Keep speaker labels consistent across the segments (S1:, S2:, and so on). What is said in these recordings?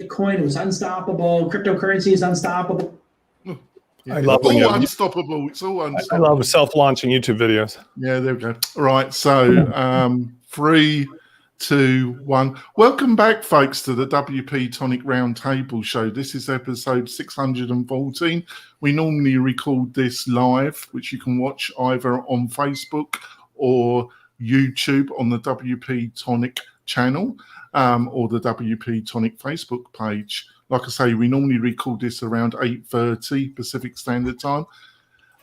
S1: Bitcoin was unstoppable. Cryptocurrency is unstoppable.
S2: I love
S3: it's all unstoppable. It's all unstoppable.
S2: I love self-launching YouTube videos.
S3: Yeah, there we go. All right, so 3, 2, 1. Welcome back, folks, to the WP-Tonic Roundtable Show. This is episode 614. We normally record this live, which you can watch either on Facebook or YouTube on the WP-Tonic channel or the WP-Tonic Facebook page. Like I say, we normally record this around 8:30 Pacific Standard Time.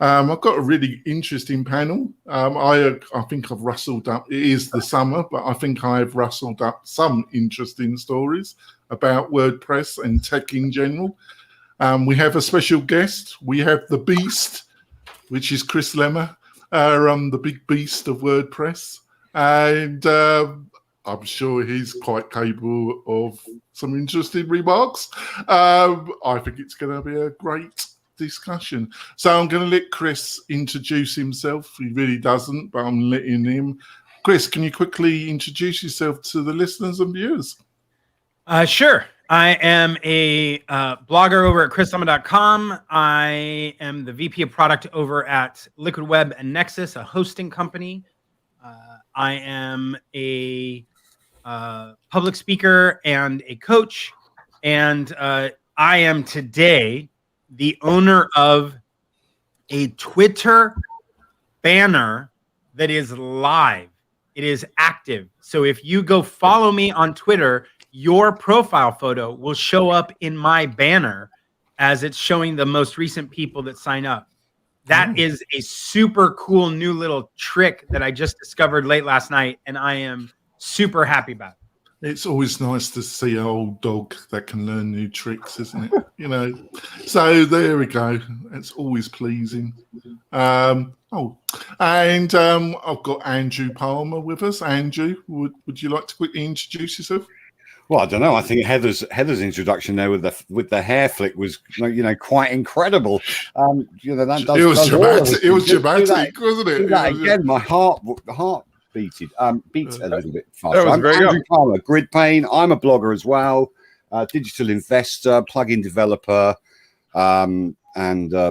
S3: I've got a really interesting panel. I think I've rustled up, it is the summer, but I think I've rustled up some interesting stories about WordPress and tech in general. We have a special guest. We have the beast, which is Chris Lemmer, the big beast of WordPress. And I'm sure he's quite capable of some interesting remarks. I think it's going to be a great discussion. So I'm going to let Chris introduce himself. He really doesn't, but I'm letting him. Chris, can you quickly introduce yourself to the listeners and viewers?
S4: Sure. I am a blogger over at chrislemmer.com. I am the VP of product over at Liquid Web and Nexus, a hosting company. I am a public speaker and a coach, and I am today the owner of a Twitter banner that is live. It is active. So if you go follow me on Twitter, your profile photo will show up in my banner as it's showing the most recent people that sign up. That is a super cool new little trick that I just discovered late last night, and I am super happy about it.
S3: It's always nice to see an old dog that can learn new tricks, isn't it? You know, so there we go. It's always pleasing. And I've got Andrew Palmer with us. Andrew, would you like to quickly introduce yourself?
S5: Well, I don't know. I think Heather's introduction there with the hair flick was, quite incredible. That does,
S3: it was dramatic. It was
S5: dramatic,
S3: wasn't it?
S5: Do that again. My heart beats a little bit faster.
S2: That was
S5: I'm Andrew Palmer, Grid Pane. I'm a blogger as well, digital investor, plugin developer, and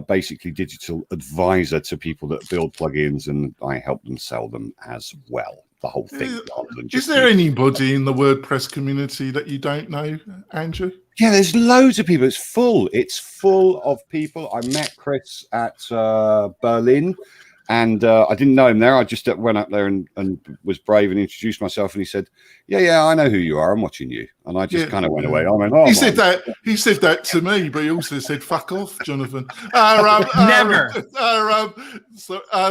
S5: basically digital advisor to people that build plugins, and I help them sell them as well. The whole thing.
S3: Is there anybody in the WordPress community that you don't know, Andrew?
S5: Yeah, there's loads of people. It's full of people. I met Chris at Berlin, and I didn't know him there. I just went up there and was brave and introduced myself, and he said, yeah, I know who you are. I'm watching you. And I just kind of went away. I went,
S3: he said that to me, but he also said, fuck off, Jonathan.
S4: Never.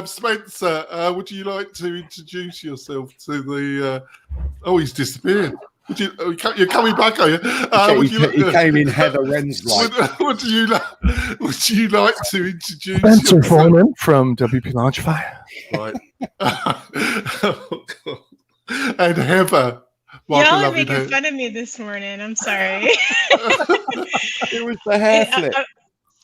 S3: Spencer, would you like to introduce yourself to the... he's disappeared. You're coming back, are you?
S5: He came in Heather Wren's like.
S3: Would you like to introduce
S2: Spencer
S3: yourself?
S2: Foreman from WP Launchify.
S3: Right. And Heather.
S6: Y'all are making fun of me this morning. I'm sorry.
S5: It was the hair flip.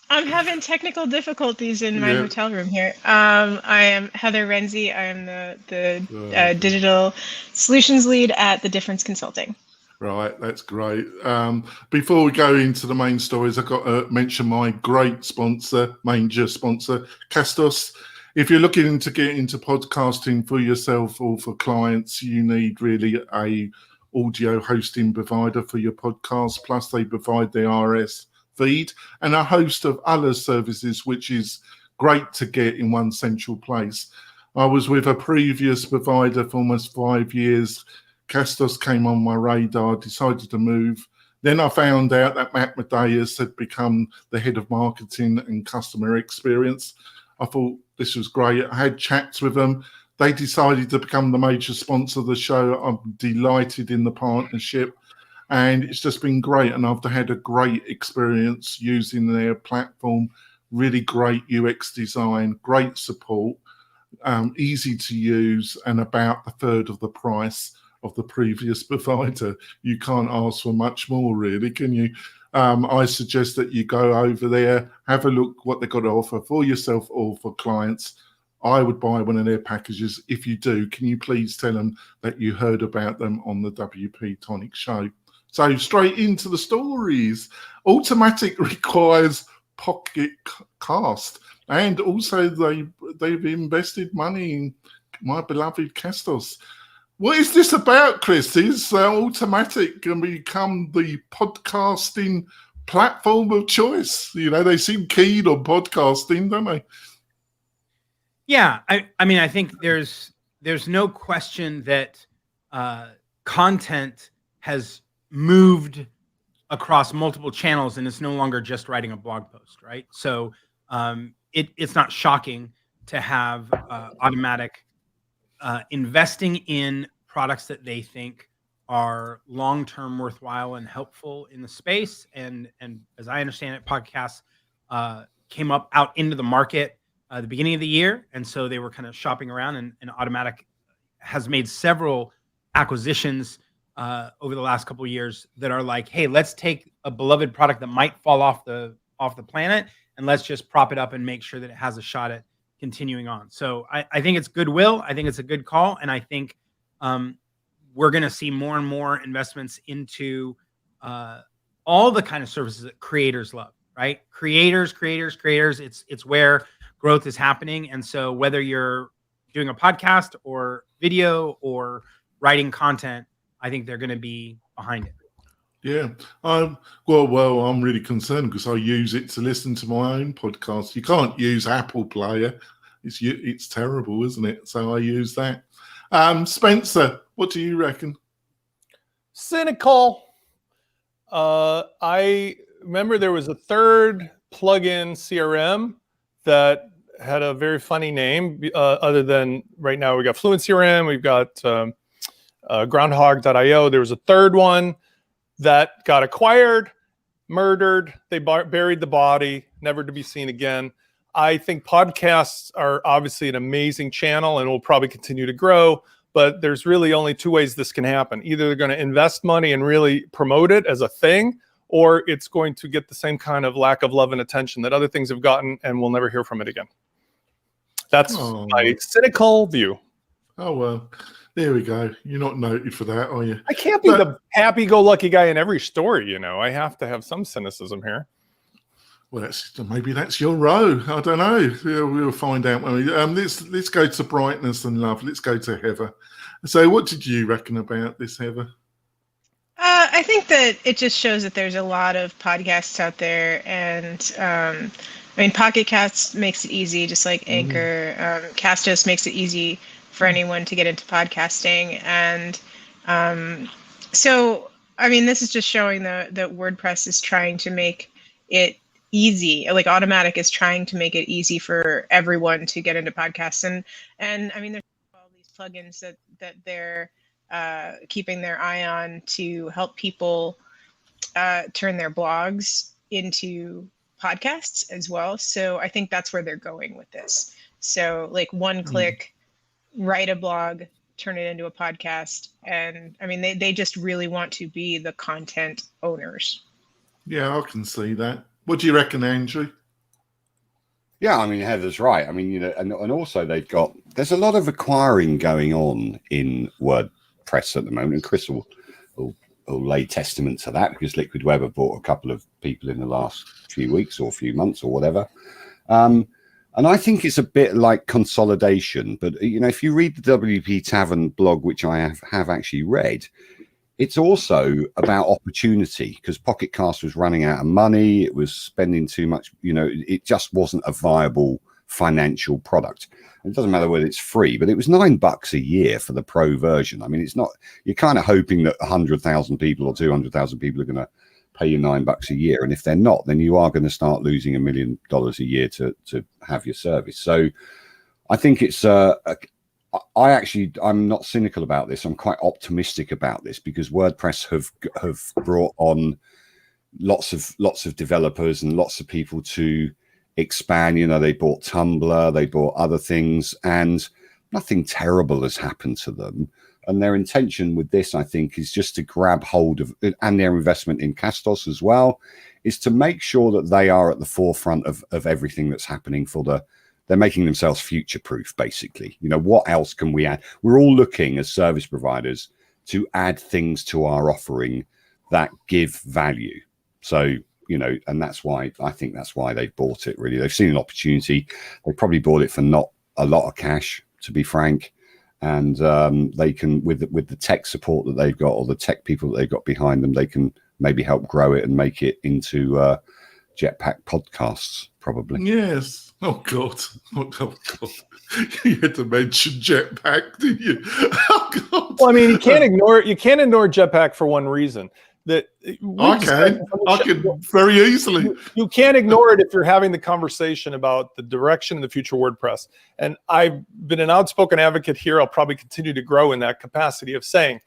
S6: I'm having technical difficulties in my hotel room here. I am Heather Renzi. I am the digital solutions lead at The Difference Consulting.
S3: Right, that's great. Before we go into the main stories, I've got to mention my great sponsor, major sponsor, Castos. If you're looking to get into podcasting for yourself or for clients, you need really a audio hosting provider for your podcast. Plus, they provide the RSS feed and a host of other services, which is great to get in one central place. I was with a previous provider for almost 5 years. Castos came on my radar, decided to move. Then I found out that Matt Medeiros had become the head of marketing and customer experience. I thought this was great. I had chats with them. They decided to become the major sponsor of the show. I'm delighted in the partnership. And it's just been great. And I've had a great experience using their platform. Really great UX design, great support, easy to use, and about a third of the price of the previous provider. You can't ask for much more, really, can you? I suggest that you go over there, have a look what they've got to offer for yourself or for clients. I would buy one of their packages. If you do, can you please tell them that you heard about them on the WP Tonic show? So straight into the stories. Automatic requires Pocket Cast, and also they've invested money in my beloved Castos. What is this about, Chris? Is Automatic going to become the podcasting platform of choice? You know, they seem keen on podcasting, don't they?
S4: Yeah, I mean, I think there's no question that content has moved across multiple channels, and it's no longer just writing a blog post, right? So it's not shocking to have Automatic investing in products that they think are long-term worthwhile and helpful in the space. And as I understand it, podcasts came up out into the market at the beginning of the year. And so they were kind of shopping around, and Automatic has made several acquisitions over the last couple of years that are like, hey, let's take a beloved product that might fall off the planet, and let's just prop it up and make sure that it has a shot at continuing on. So I think it's goodwill. I think it's a good call. And I think we're going to see more and more investments into all the kind of services that creators love, right? Creators. It's where growth is happening. And so whether you're doing a podcast or video or writing content, I think they're going to be behind it.
S3: Yeah. Well, I'm really concerned because I use it to listen to my own podcast. You can't use Apple Player. It's terrible, isn't it? So I use that. Spencer, what do you reckon?
S2: Cynical. I remember there was a third plugin CRM that had a very funny name. Other than right now, we got Fluent CRM, we've got Groundhog.io. There was a third one that got acquired, murdered. They buried the body, never to be seen again. I think podcasts are obviously an amazing channel and will probably continue to grow, but there's really only two ways this can happen. Either they're going to invest money and really promote it as a thing, or it's going to get the same kind of lack of love and attention that other things have gotten, and we'll never hear from it again. That's my cynical view.
S3: Oh, well, there we go. You're not noted for that, are you?
S2: I can't be the happy-go-lucky guy in every story, you know. I have to have some cynicism here.
S3: Well, maybe that's your row. I don't know. We'll find out when we. Let's go to brightness and love. Let's go to Heather. So, what did you reckon about this, Heather?
S6: I think that it just shows that there's a lot of podcasts out there, and I mean, Pocket Casts makes it easy, just like Anchor. Castos makes it easy for anyone to get into podcasting, and so I mean, this is just showing that WordPress is trying to make it easy. Like Automatic is trying to make it easy for everyone to get into podcasts, and I mean, there's all these plugins that they're keeping their eye on to help people turn their blogs into podcasts as well. So I think that's where they're going with this. So like one click, write a blog, turn it into a podcast. And I mean, they just really want to be the content owners.
S3: Yeah, I can see that. What do you reckon, Andrew?
S5: Yeah, I mean, Heather's right. I mean, you know, and also there's a lot of acquiring going on in WordPress at the moment, and Chris will lay testament to that because Liquid Web have bought a couple of people in the last few weeks or few months or whatever. And I think it's a bit like consolidation. But, you know, if you read the WP Tavern blog, which I have actually read, it's also about opportunity because Pocket Cast was running out of money. It was spending too much. You know, it just wasn't a viable financial product. It doesn't matter whether it's free, but it was $9 a year for the pro version. I mean, it's not, you're kind of hoping that 100,000 people or 200,000 people are going to pay you $9 a year. And if they're not, then you are going to start losing $1 million a year to have your service. So I think it's, I'm not cynical about this. I'm quite optimistic about this because WordPress have brought on lots of developers and lots of people to expand. You know, they bought Tumblr, they bought other things, and nothing terrible has happened to them. And their intention with this, I think, is just to grab hold of, and their investment in Castos as well, is to make sure that they are at the forefront of everything that's happening they're making themselves future-proof, basically. You know, what else can we add? We're all looking as service providers to add things to our offering that give value. So, you know, and that's why I think that's why they bought it. Really, they've seen an opportunity. They probably bought it for not a lot of cash, to be frank, and they can, with the tech support that they've got, or the tech people that they've got behind them, they can maybe help grow it and make it into Jetpack podcasts, probably.
S3: Yes. Oh God. Oh God. You had to mention Jetpack, didn't you? Oh God.
S2: Well, I mean, you can't ignore Jetpack for one reason. That
S3: I can very easily.
S2: You can't ignore it if you're having the conversation about the direction of the future WordPress. And I've been an outspoken advocate here. I'll probably continue to grow in that capacity of saying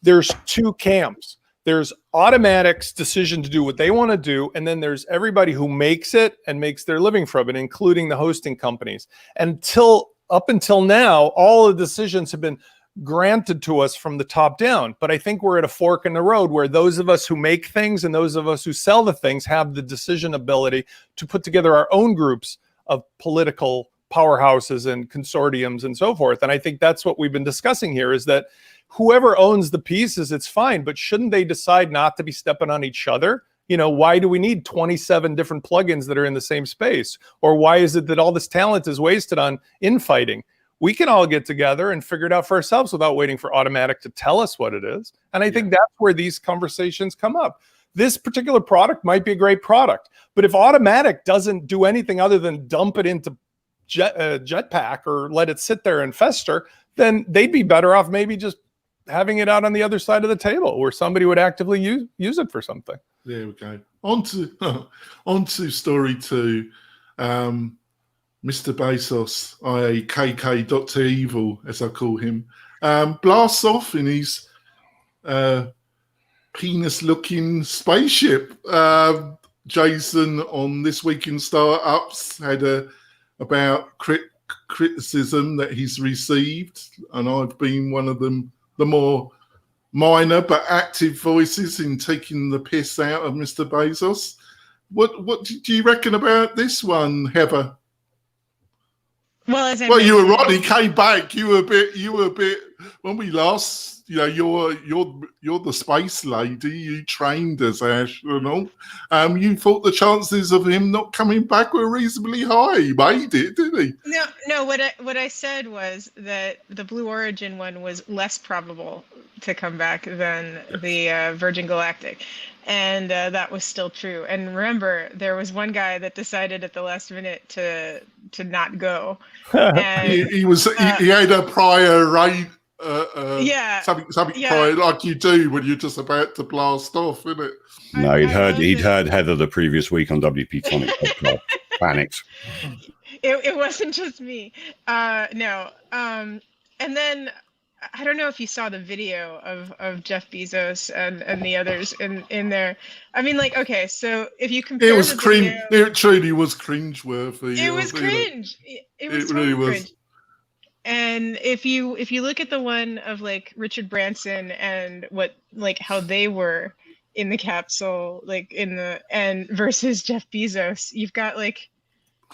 S2: there's two camps. There's Automatic's decision to do what they want to do, and then there's everybody who makes it and makes their living from it, including the hosting companies. Up until now, all the decisions have been granted to us from the top down. But I think we're at a fork in the road where those of us who make things and those of us who sell the things have the decision ability to put together our own groups of political powerhouses and consortiums and so forth. And I think that's what we've been discussing here, is that whoever owns the pieces, it's fine, but shouldn't they decide not to be stepping on each other? You know, why do we need 27 different plugins that are in the same space? Or why is it that all this talent is wasted on infighting? We can all get together and figure it out for ourselves without waiting for Automatic to tell us what it is. And I think that's where these conversations come up. This particular product might be a great product, but if Automatic doesn't do anything other than dump it into Jetpack or let it sit there and fester, then they'd be better off maybe just having it out on the other side of the table where somebody would actively use it for something.
S3: There we go. On to story 2. Mr. Bezos, i.e. KK.evil, as I call him, blasts off in his penis-looking spaceship. Jason on This Week in Startups had about criticism that he's received, and I've been one of them, the more minor but active voices in taking the piss out of Mr. Bezos. What do you reckon about this one, Heather?
S6: Well,
S3: you were right. He came back. You were a bit. When we last, you know, you're the space lady. You trained as an astronaut. You thought the chances of him not coming back were reasonably high. He made it, didn't he?
S6: No. What I said was that the Blue Origin one was less probable to come back than the Virgin Galactic. And that was still true. And remember, there was one guy that decided at the last minute to not go. And,
S3: he had a prior rate. Something prior, like you do when you're just about to blast off, isn't it?
S5: No, he'd heard Heather the previous week on WP-Tonic podcast. Panicked.
S6: It wasn't just me. No. And then I don't know if you saw the video of Jeff Bezos and the others in there. I mean, like, okay, so if you compare,
S3: it was cringe. It truly was cringeworthy.
S6: It was cringe. It was really cringe. And if you look at the one of like Richard Branson and how they were in the capsule, like and versus Jeff Bezos, you've got like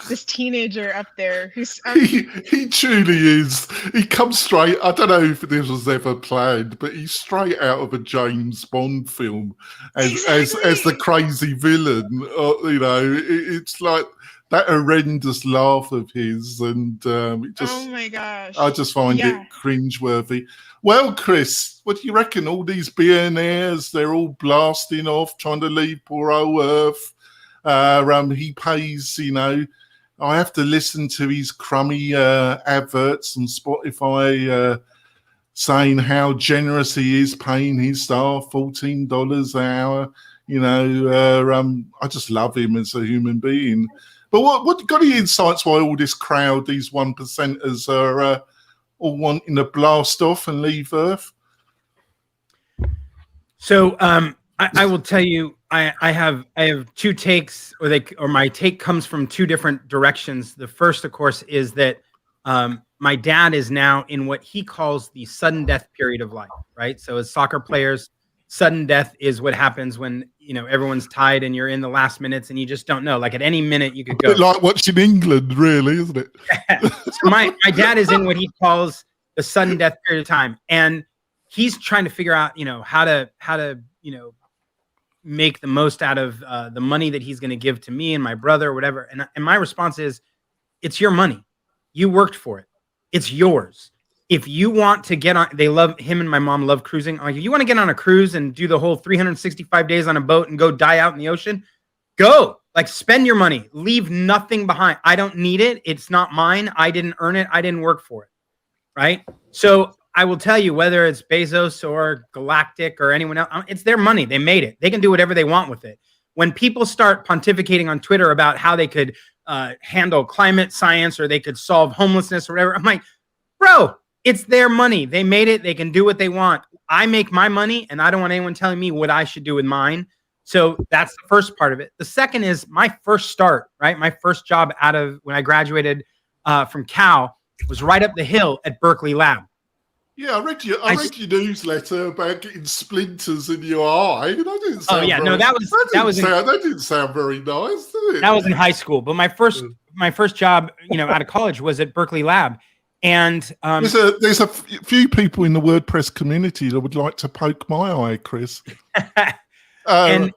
S6: this teenager up there who's
S3: he truly is. He comes straight. I don't know if this was ever planned, but he's straight out of a James Bond film as the crazy villain. You know, it's like that horrendous laugh of his, and it just.
S6: Oh my gosh!
S3: I just find it cringeworthy. Well, Chris, what do you reckon? All these billionaires, they're all blasting off, trying to leave poor old Earth. He pays, you know. I have to listen to his crummy adverts on Spotify saying how generous he is paying his staff $14 an hour. You know, I just love him as a human being. But what got any insights why all this crowd, these 1%ers, are all wanting to blast off and leave Earth?
S4: So I will tell you, I have two takes, or my take comes from two different directions. The first, of course, is that my dad is now in what he calls the sudden death period of life, right? So as soccer players, sudden death is what happens when, you know, everyone's tied and you're in the last minutes and you just don't know. Like at any minute you could go.
S3: A bit like watching England, really, isn't it?
S4: So my dad is in what he calls the sudden death period of time, and he's trying to figure out, you know, how to you know, make the most out of the money that he's going to give to me and my brother or whatever. And my response is, it's your money. You worked for it. It's yours. If you want to get on, they love him and my mom love cruising. Like, if you want to get on a cruise and do the whole 365 days on a boat and go die out in the ocean, go. Like, spend your money. Leave nothing behind. I don't need it. It's not mine. I didn't earn it. I didn't work for it. Right? So I will tell you, whether it's Bezos or Galactic or anyone else, it's their money. They made it. They can do whatever they want with it. When people start pontificating on Twitter about how they could handle climate science or they could solve homelessness or whatever, I'm like, bro, it's their money. They made it. They can do what they want. I make my money, and I don't want anyone telling me what I should do with mine. So that's the first part of it. The second is my first start, right? My first job out of when I graduated from Cal was right up the hill at Berkeley Lab.
S3: Yeah, I read your newsletter about getting splinters in your eye. That didn't sound that didn't sound very nice, did it?
S4: That was in high school, but my first job, out of college was at Berkeley Lab. And
S3: there's a few people in the WordPress community that would like to poke my eye, Chris.
S4: And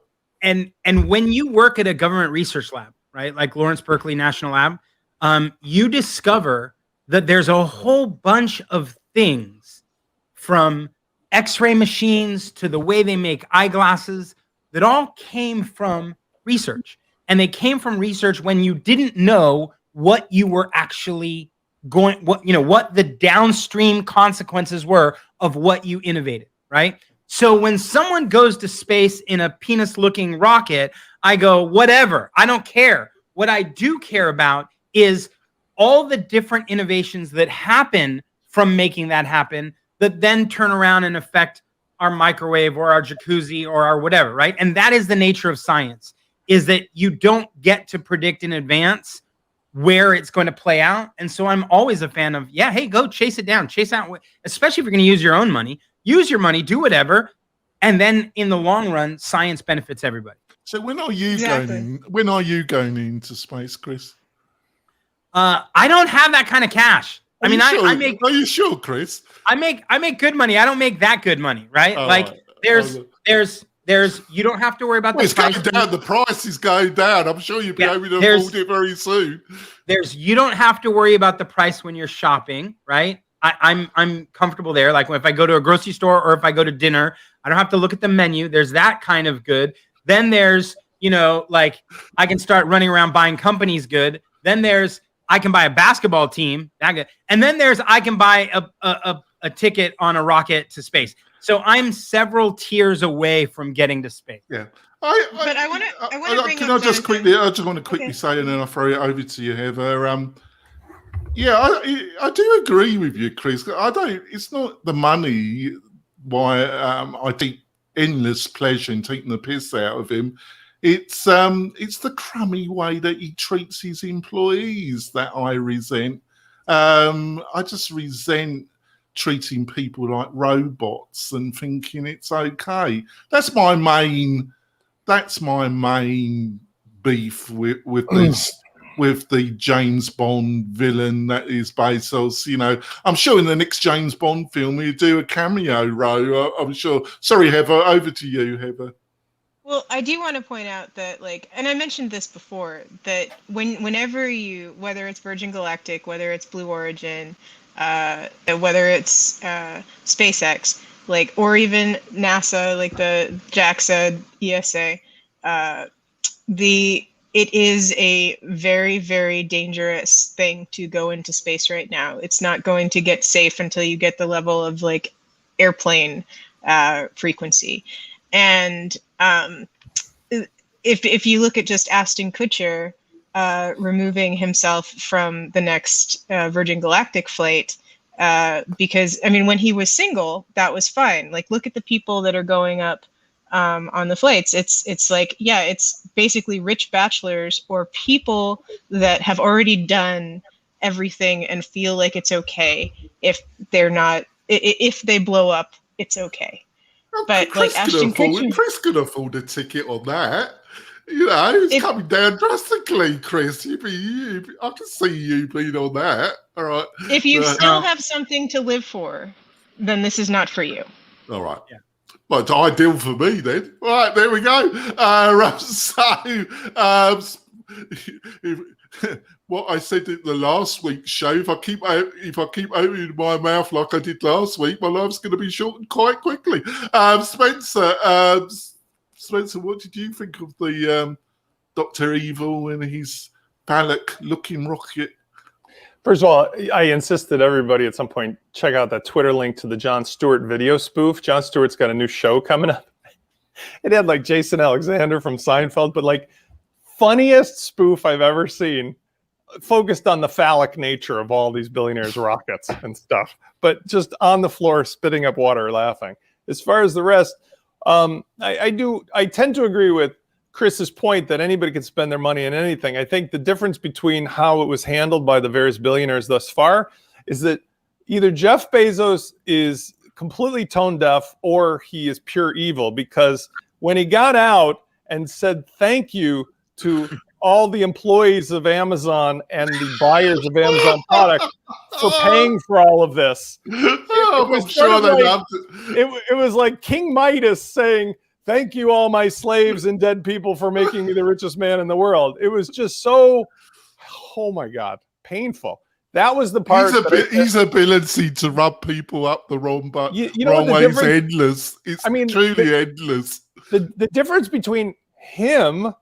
S4: when you work at a government research lab, right, like Lawrence Berkeley National Lab, you discover that there's a whole bunch of things, from X-ray machines to the way they make eyeglasses, that all came from research. And they came from research when you didn't know what you were actually what the downstream consequences were of what you innovated, right? So when someone goes to space in a penis-looking rocket, I go, whatever, I don't care. What I do care about is all the different innovations that happen from making that happen, that then turn around and affect our microwave or our jacuzzi or our whatever, right? And that is the nature of science, is that you don't get to predict in advance where it's going to play out. And so I'm always a fan of, hey, go chase it down, chase out, especially if you're going to use your own money, use your money, do whatever. And then in the long run, science benefits everybody.
S3: So when are you going into space, Chris?
S4: I don't have that kind of cash.
S3: Are you sure, Chris?
S4: I make good money. I don't make that good money, right? There's you don't have to worry about the price.
S3: Going down. The price is going down. I'm sure you'll be able to afford it very soon.
S4: You don't have to worry about the price when you're shopping, right? I'm comfortable there. Like if I go to a grocery store or if I go to dinner, I don't have to look at the menu. There's that kind of good. Then there's, like I can start running around buying companies good. Then there's I can buy a basketball team. That good. And then there's I can buy a ticket on a rocket to space. So I'm several tiers away from getting to space.
S3: Yeah.
S6: I just
S3: want to quickly say, and then I'll throw it over to you, Heather. I do agree with you, Chris. It's not the money why I take endless pleasure in taking the piss out of him. It's the crummy way that he treats his employees that I resent. I just resent treating people like robots and thinking it's okay. That's my main beef with this, with the James Bond villain that is Bezos. I'm sure in the next James Bond film he'll do a cameo role. I'm sure. Sorry, Heather. Over to you, Heather.
S6: Well, I do want to point out that, and I mentioned this before, that whenever whether it's Virgin Galactic, whether it's Blue Origin, whether it's SpaceX, or even NASA, like the JAXA, ESA, it is a very, very dangerous thing to go into space right now. It's not going to get safe until you get the level of airplane frequency. And if you look at just Ashton Kutcher removing himself from the next Virgin Galactic flight, because when he was single, that was fine. Look at the people that are going up on the flights. It's basically rich bachelors or people that have already done everything and feel like it's okay if they blow up, it's okay. But Ashton Kutcher,
S3: Chris could afford a ticket on that. It's coming down drastically, Chris. I can see you being on that. All right.
S6: If you still have something to live for, then this is not for you.
S3: All right.
S4: Yeah.
S3: Well, it's ideal for me then. Right, there we go. What I said in the last week's show, if I keep opening my mouth like I did last week, my life's going to be shortened quite quickly. Spencer, what did you think of the Dr. Evil and his Balak-looking rocket?
S2: First of all, I insisted everybody at some point check out that Twitter link to the Jon Stewart video spoof. Jon Stewart's got a new show coming up. It had like Jason Alexander from Seinfeld, but like funniest spoof I've ever seen, focused on the phallic nature of all these billionaires' rockets and stuff, but just on the floor spitting up water laughing. As far as the rest, I tend to agree with Chris's point that anybody can spend their money on anything. I think the difference between how it was handled by the various billionaires thus far is that either Jeff Bezos is completely tone deaf or he is pure evil, because when he got out and said thank you to all the employees of Amazon and the buyers of Amazon product for paying for all of this,
S3: I'm sure they loved it.
S2: It was like King Midas saying, thank you, all my slaves and dead people, for making me the richest man in the world. It was just so, oh my God, painful. That was the part.
S3: His ability to rub people up the wrong way is endless. It's truly endless.
S2: The difference between him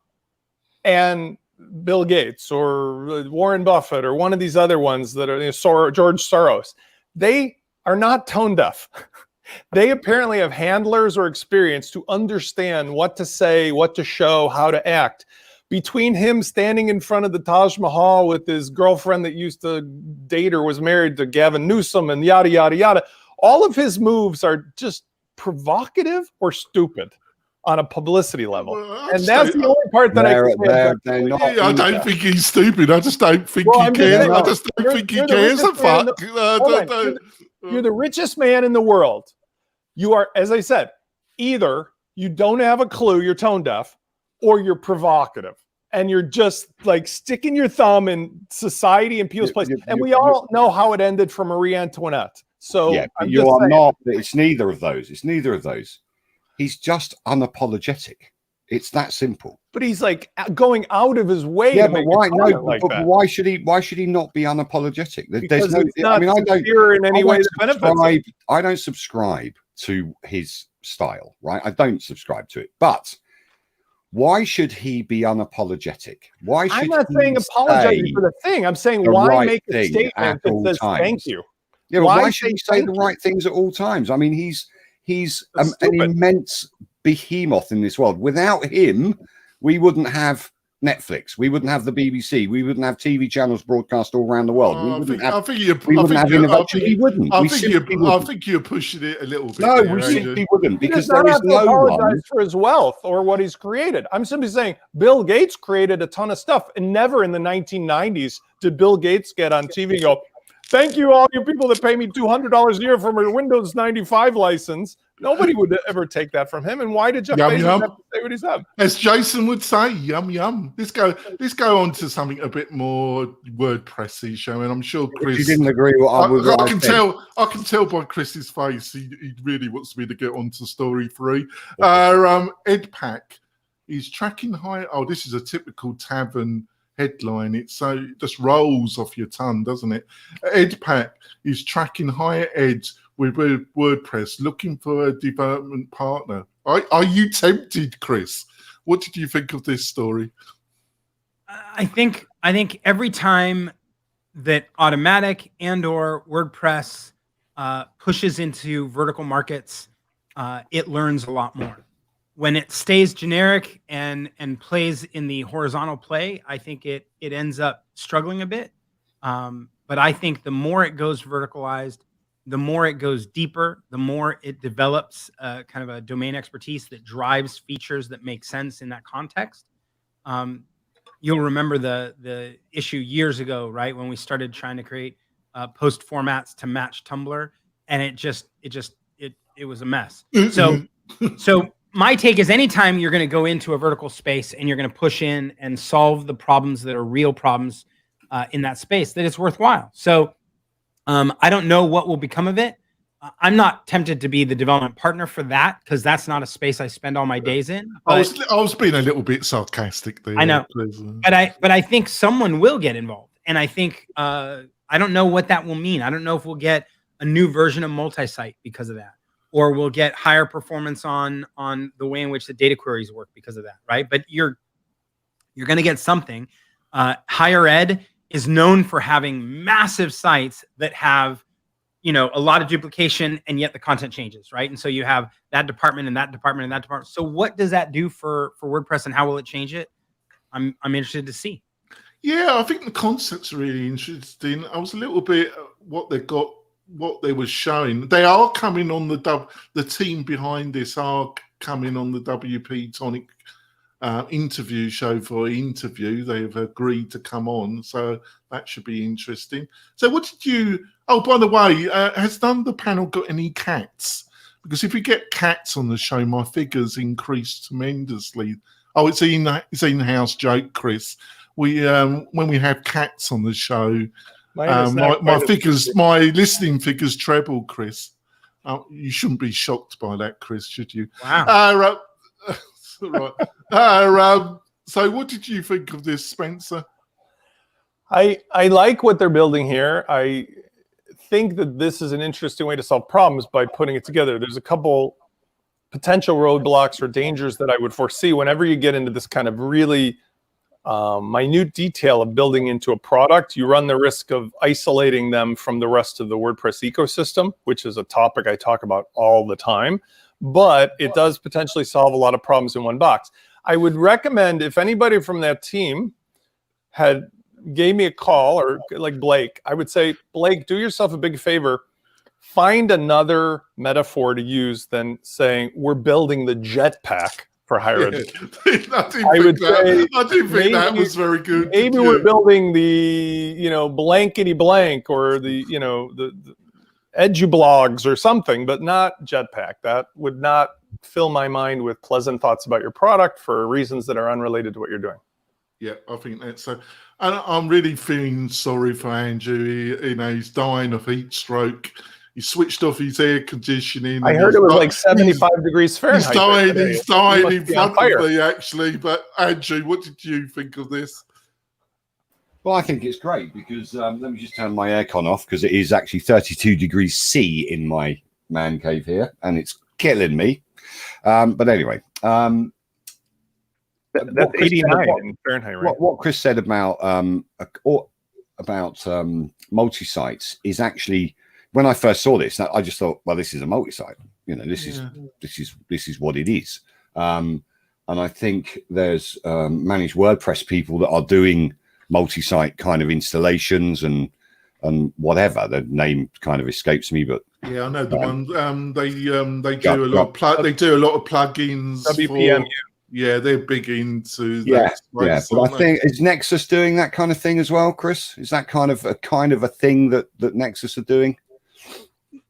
S2: and Bill Gates or Warren Buffett or one of these other ones that are George Soros, they are not tone deaf. They apparently have handlers or experience to understand what to say, what to show, how to act. Between him standing in front of the Taj Mahal with his girlfriend that used to date or was married to Gavin Newsom and yada, yada, yada, all of his moves are just provocative or stupid on a publicity level. And that's the only part that
S3: I don't think he's stupid. I just don't think he cares. I just don't think he cares a fuck.
S2: You're the richest man in the world. You are, as I said, either you don't have a clue, you're tone deaf, or you're provocative. And you're just like sticking your thumb in society and people's place. And we all know how it ended for Marie Antoinette. So
S5: yeah, you are not. It's neither of those. It's neither of those. He's just unapologetic. It's that simple.
S2: But he's like going out of his way.
S5: Yeah,
S2: to
S5: but
S2: make
S5: why? No,
S2: like
S5: but
S2: that.
S5: why should he? Why should he not be unapologetic?
S2: Because it's not sincere in any way that benefits.
S5: I don't subscribe to his style, right? I don't subscribe to it. But why should he be unapologetic? Why should
S2: I'm not saying apologizing for the thing. I'm saying why make a statement that says thank you?
S5: Yeah, but why should he say the right things at all times? I mean, he's an immense behemoth in this world. Without him, we wouldn't have Netflix, we wouldn't have the BBC, we wouldn't have TV channels broadcast all around the world. We wouldn't have innovation. We wouldn't.
S3: I think you're pushing it a little bit.
S5: No, we simply wouldn't, because there is no
S2: one for his wealth or what he's created. I'm simply saying Bill Gates created a ton of stuff, and never in the 1990s did Bill Gates get on TV and go, thank you, all you people that pay me $200 a year for my Windows 95 license. Nobody would ever take that from him. And why did Jeff Bezos have to say what he said?
S3: As Jason would say, yum, yum. Let's go on to something a bit more WordPressy, shall we? And I'm sure Chris...
S5: You didn't agree with what I said.
S3: I can tell by Chris's face he really wants me to get on to story 3. EdPack is tracking high... Oh, this is a typical tavern headline. It just rolls off your tongue, doesn't it? EdPack is tracking higher ed with WordPress, looking for a development partner. Are you tempted, Chris? What did you think of this story?
S4: I think every time that Automatic and/or WordPress pushes into vertical markets, it learns a lot more. When it stays generic and plays in the horizontal play, I think it ends up struggling a bit. But I think the more it goes verticalized, the more it goes deeper, the more it develops kind of a domain expertise that drives features that make sense in that context. You'll remember the issue years ago, right, when we started trying to create post formats to match Tumblr, and it was a mess. So my take is, anytime you're going to go into a vertical space and you're going to push in and solve the problems that are real problems in that space, that it's worthwhile. So I don't know what will become of it. I'm not tempted to be the development partner for that because that's not a space I spend all my days in.
S3: I
S4: But
S3: was being a little bit sarcastic there.
S4: I know.
S3: Please.
S4: but I think someone will get involved, and I think I don't know what that will mean. I don't know if we'll get a new version of multi-site because of that, or we'll get higher performance on the way in which the data queries work because of that, right? But you're going to get something. Higher ed is known for having massive sites that have, you know, a lot of duplication, and yet the content changes, right? And so you have that department and that department and that department. So what does that do for WordPress, and how will it change it? I'm interested to see.
S3: Yeah, I think the concept's really interesting. I was a little bit what they were showing. They are coming on the team behind this are coming on the WP-Tonic interview show for interview. They've agreed to come on, so that should be interesting. So what did you, oh, by the way, has none of the panel got any cats? Because if we get cats on the show, my figures increase tremendously. Oh, it's in-house joke, Chris. We when we have cats on the show, my listening figures treble, Chris. You shouldn't be shocked by that, Chris, should you?
S4: Wow.
S3: Right. So what did you think of this, Spencer?
S2: I like what they're building here. I think that this is an interesting way to solve problems by putting it together. There's a couple potential roadblocks or dangers that I would foresee whenever you get into this kind of really minute detail of building into a product. You run the risk of isolating them from the rest of the WordPress ecosystem, which is a topic I talk about all the time. But it does potentially solve a lot of problems in one box. I would recommend, if anybody from that team gave me a call, or like Blake, I would say, Blake, do yourself a big favor. Find another metaphor to use than saying we're building the jetpack for higher education.
S3: I do think that was very good.
S2: Maybe we're building the, blankety blank, or the edublogs or something, but not jetpack. That would not fill my mind with pleasant thoughts about your product for reasons that are unrelated to what you're doing.
S3: Yeah, I think that's so. And I'm really feeling sorry for Andrew. He's dying of heat stroke. He switched off his air conditioning.
S2: I heard it was like 75 degrees Fahrenheit.
S3: He's dying in front of me, actually. But Andrew, what did you think of this?
S5: Well, I think it's great because let me just turn my aircon off, because it is actually 32 degrees C in my man cave here, and it's killing me. But anyway,
S2: that's 89 in Fahrenheit, right?
S5: What Chris said about multi-sites is actually, when I first saw this, I just thought, well, this is a multi-site. This is what it is. And I think there's managed WordPress people that are doing multi-site kind of installations and whatever. The name kind of escapes me, but
S3: yeah, I know the one. They do a lot of they do a lot of plugins.
S2: WPMU.
S3: Yeah, they're big into that.
S5: Yeah. But I think, is Nexus doing that kind of thing as well, Chris? Is that kind of a thing that Nexus are doing?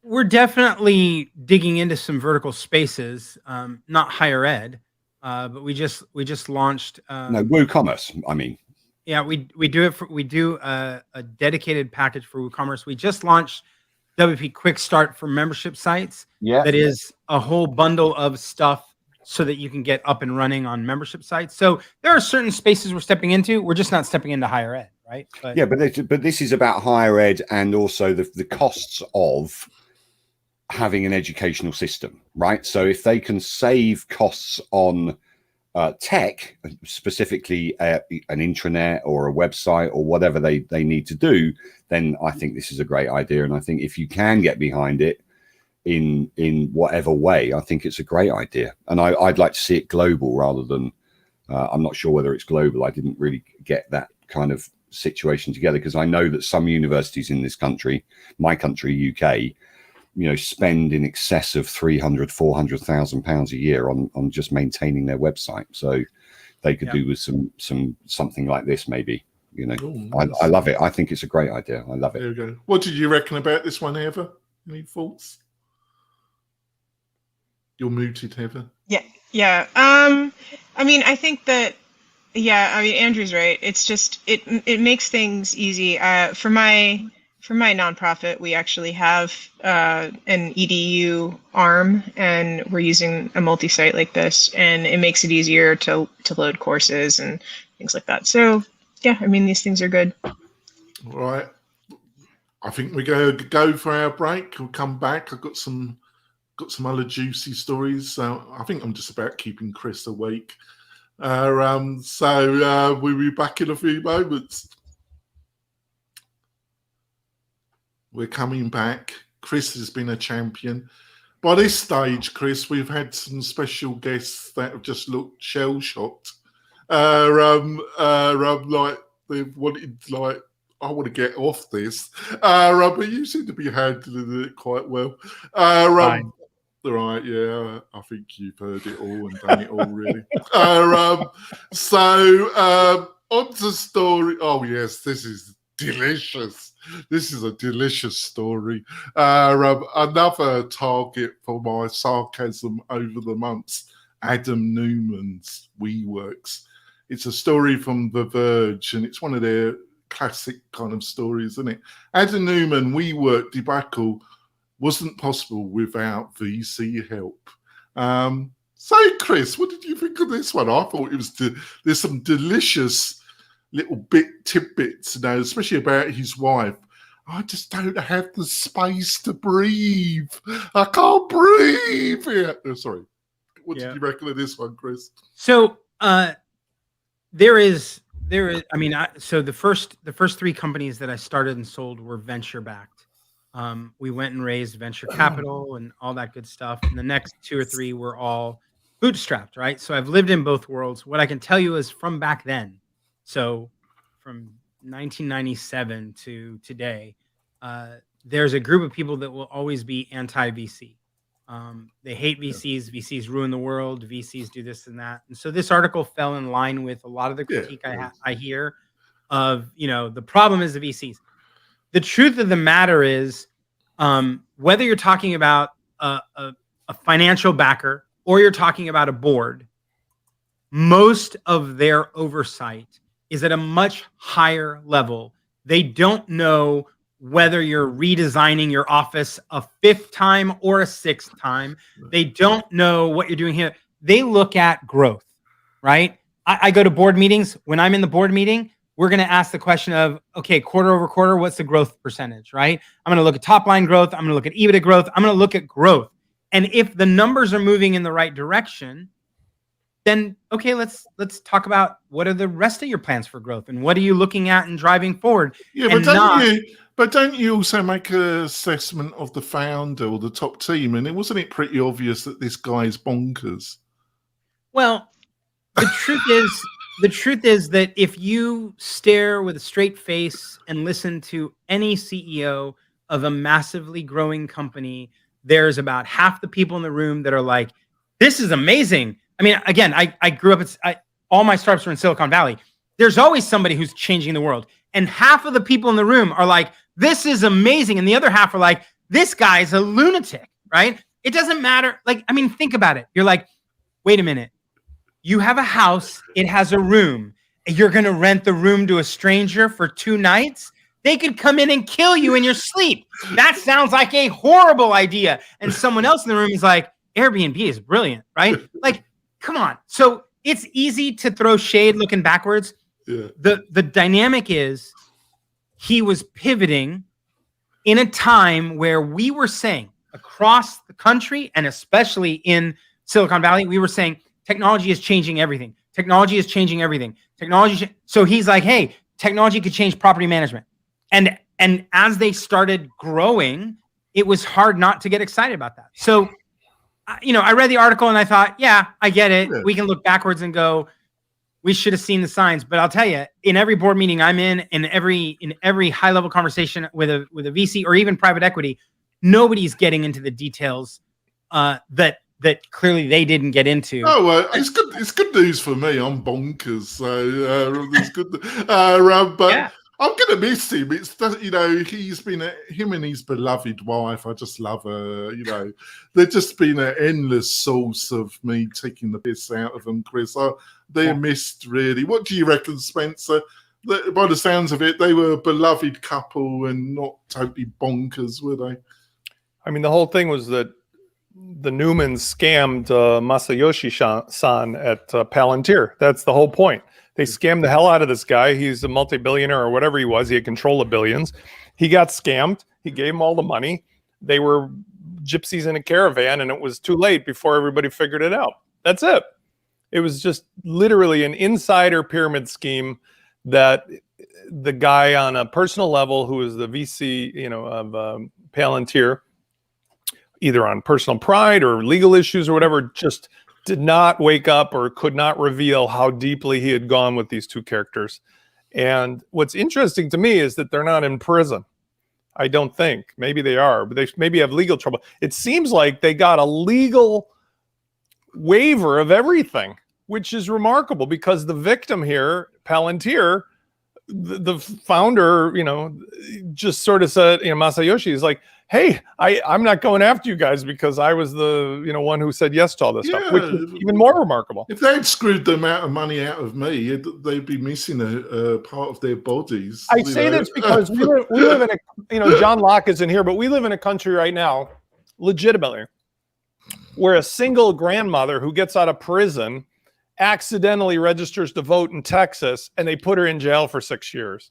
S4: We're definitely digging into some vertical spaces, not higher ed, but we just launched.
S5: No, WooCommerce. I mean.
S4: Yeah, we do a dedicated package for WooCommerce. We just launched WP Quick Start for membership sites.
S5: Yeah,
S4: that is a whole bundle of stuff so that you can get up and running on membership sites. So there are certain spaces we're stepping into. We're just not stepping into higher ed, right?
S5: But this is about higher ed, and also the costs of having an educational system, right? So if they can save costs on tech, specifically an intranet or a website or whatever they need to do, then I think this is a great idea. And I think if you can get behind it in whatever way, I think it's a great idea. And I'd like to see it global rather than, I'm not sure whether it's global. I didn't really get that kind of situation together, because I know that some universities in this country, my country, UK, spend in excess of £300,000-400,000 a year on just maintaining their website. So they could do with something like this, maybe. I love it. I think it's a great idea. I love it.
S3: There we go. What did you reckon about this one, Heather? Any thoughts? You're muted, Heather.
S6: Yeah. I mean, I think that. Yeah, I mean, Andrew's right. It's just it makes things easy. For For my nonprofit, we actually have an EDU arm, and we're using a multi-site like this, and it makes it easier to load courses and things like that. So yeah, I mean, these things are good.
S3: Right. I think we're going to go for our break. We'll come back. I've got some other juicy stories. So I think I'm just about keeping Chris awake. So we'll be back in a few moments. We're coming back. Chris has been a champion. By this stage, Chris, we've had some special guests that have just looked shell-shocked. Like they've wanted, like, I want to get off this. But you seem to be handling it quite well.
S4: Fine.
S3: Right, yeah, I think you've heard it all and done it all, really. On to story. Oh, yes, this is delicious. This is a delicious story. Another target for my sarcasm over the months, Adam Newman's WeWorks. It's a story from The Verge, and it's one of their classic kind of stories, isn't it? Adam Newman, WeWork debacle wasn't possible without VC help. So, Chris, what did you think of this one? I thought it was there's some delicious little tidbits, you know, especially about his wife. I just don't have the space to breathe. I can't breathe here. Oh, sorry. What did you reckon of this one, Chris?
S4: So there is. I mean, so the first three companies that I started and sold were venture backed. We went and raised venture capital and all that good stuff. And the next two or three were all bootstrapped, right? So I've lived in both worlds. What I can tell you is from back then, so from 1997 to today, there's a group of people that will always be anti-VC. They hate VCs. VCs ruin the world. VCs do this and that. And so this article fell in line with a lot of the critique I hear of, you know, the problem is the VCs. The truth of the matter is, whether you're talking about a financial backer or you're talking about a board, most of their oversight is at a much higher level. They don't know whether you're redesigning your office a fifth time or a sixth time. They don't know what you're doing here. They look at growth, right? I go to board meetings. When I'm in the board meeting, we're going to ask the question of, okay, quarter over quarter, what's the growth percentage, right? I'm going to look at top line growth. I'm going to look at EBITDA growth. I'm going to look at growth. And if the numbers are moving in the right direction, then, okay, let's talk about what are the rest of your plans for growth and what are you looking at and driving forward.
S3: Yeah, but don't you also make an assessment of the founder or the top team? And wasn't it pretty obvious that this guy's bonkers?
S4: Well, the truth is that if you stare with a straight face and listen to any CEO of a massively growing company, there's about half the people in the room that are like, this is amazing. I mean, again, I grew up, all my startups were in Silicon Valley. There's always somebody who's changing the world. And half of the people in the room are like, this is amazing. And the other half are like, this guy's a lunatic, right? It doesn't matter. Like, I mean, think about it. You're like, wait a minute. You have a house. It has a room. You're going to rent the room to a stranger for 2 nights? They could come in and kill you in your sleep. That sounds like a horrible idea. And someone else in the room is like, Airbnb is brilliant, right? Like, come on. So it's easy to throw shade looking backwards.
S3: Yeah.
S4: The dynamic is he was pivoting in a time where we were saying across the country and especially in Silicon Valley, we were saying technology is changing everything. Technology is changing everything. So he's like, hey, technology could change property management. And as they started growing, it was hard not to get excited about that. So, you know, I read the article and I thought, yeah, I get it.
S3: Yeah.
S4: We can look backwards and go, we should have seen the signs. But I'll tell you, in every board meeting I'm in every high level conversation with a VC or even private equity, nobody's getting into the details that clearly they didn't get into.
S3: Oh, it's good. It's good news for me. I'm bonkers, so it's good. But
S4: Yeah.
S3: I'm gonna miss him. It's, you know, he's been him and his beloved wife. I just love her. You know, they've just been an endless source of me taking the piss out of them, Chris. They're missed, really. What do you reckon, Spencer? by the sounds of it, they were a beloved couple and not totally bonkers, were they?
S2: I mean, the whole thing was that the Newmans scammed Masayoshi-san at Palantir. That's the whole point. They scammed the hell out of this guy. He's a multi-billionaire or whatever he was. He had control of billions. He got scammed. He gave him all the money. They were gypsies in a caravan, and it was too late before everybody figured it out. That's it. It was just literally an insider pyramid scheme that the guy on a personal level, who was the VC, of Palantir, either on personal pride or legal issues or whatever, just did not wake up or could not reveal how deeply he had gone with these two characters. And what's interesting to me is that they're not in prison. I don't think. Maybe they are, but they maybe have legal trouble. It seems like they got a legal waiver of everything, which is remarkable because the victim here, Palantir, the founder, just sort of said, Masayoshi is like, hey, I'm not going after you guys because I was the one who said yes to all this stuff, which is even more remarkable.
S3: If they'd screwed the amount of money out of me, they'd be missing a part of their bodies.
S2: I say this because we live in a, John Locke isn't here, but we live in a country right now, legitimately, where a single grandmother who gets out of prison accidentally registers to vote in Texas and they put her in jail for 6 years.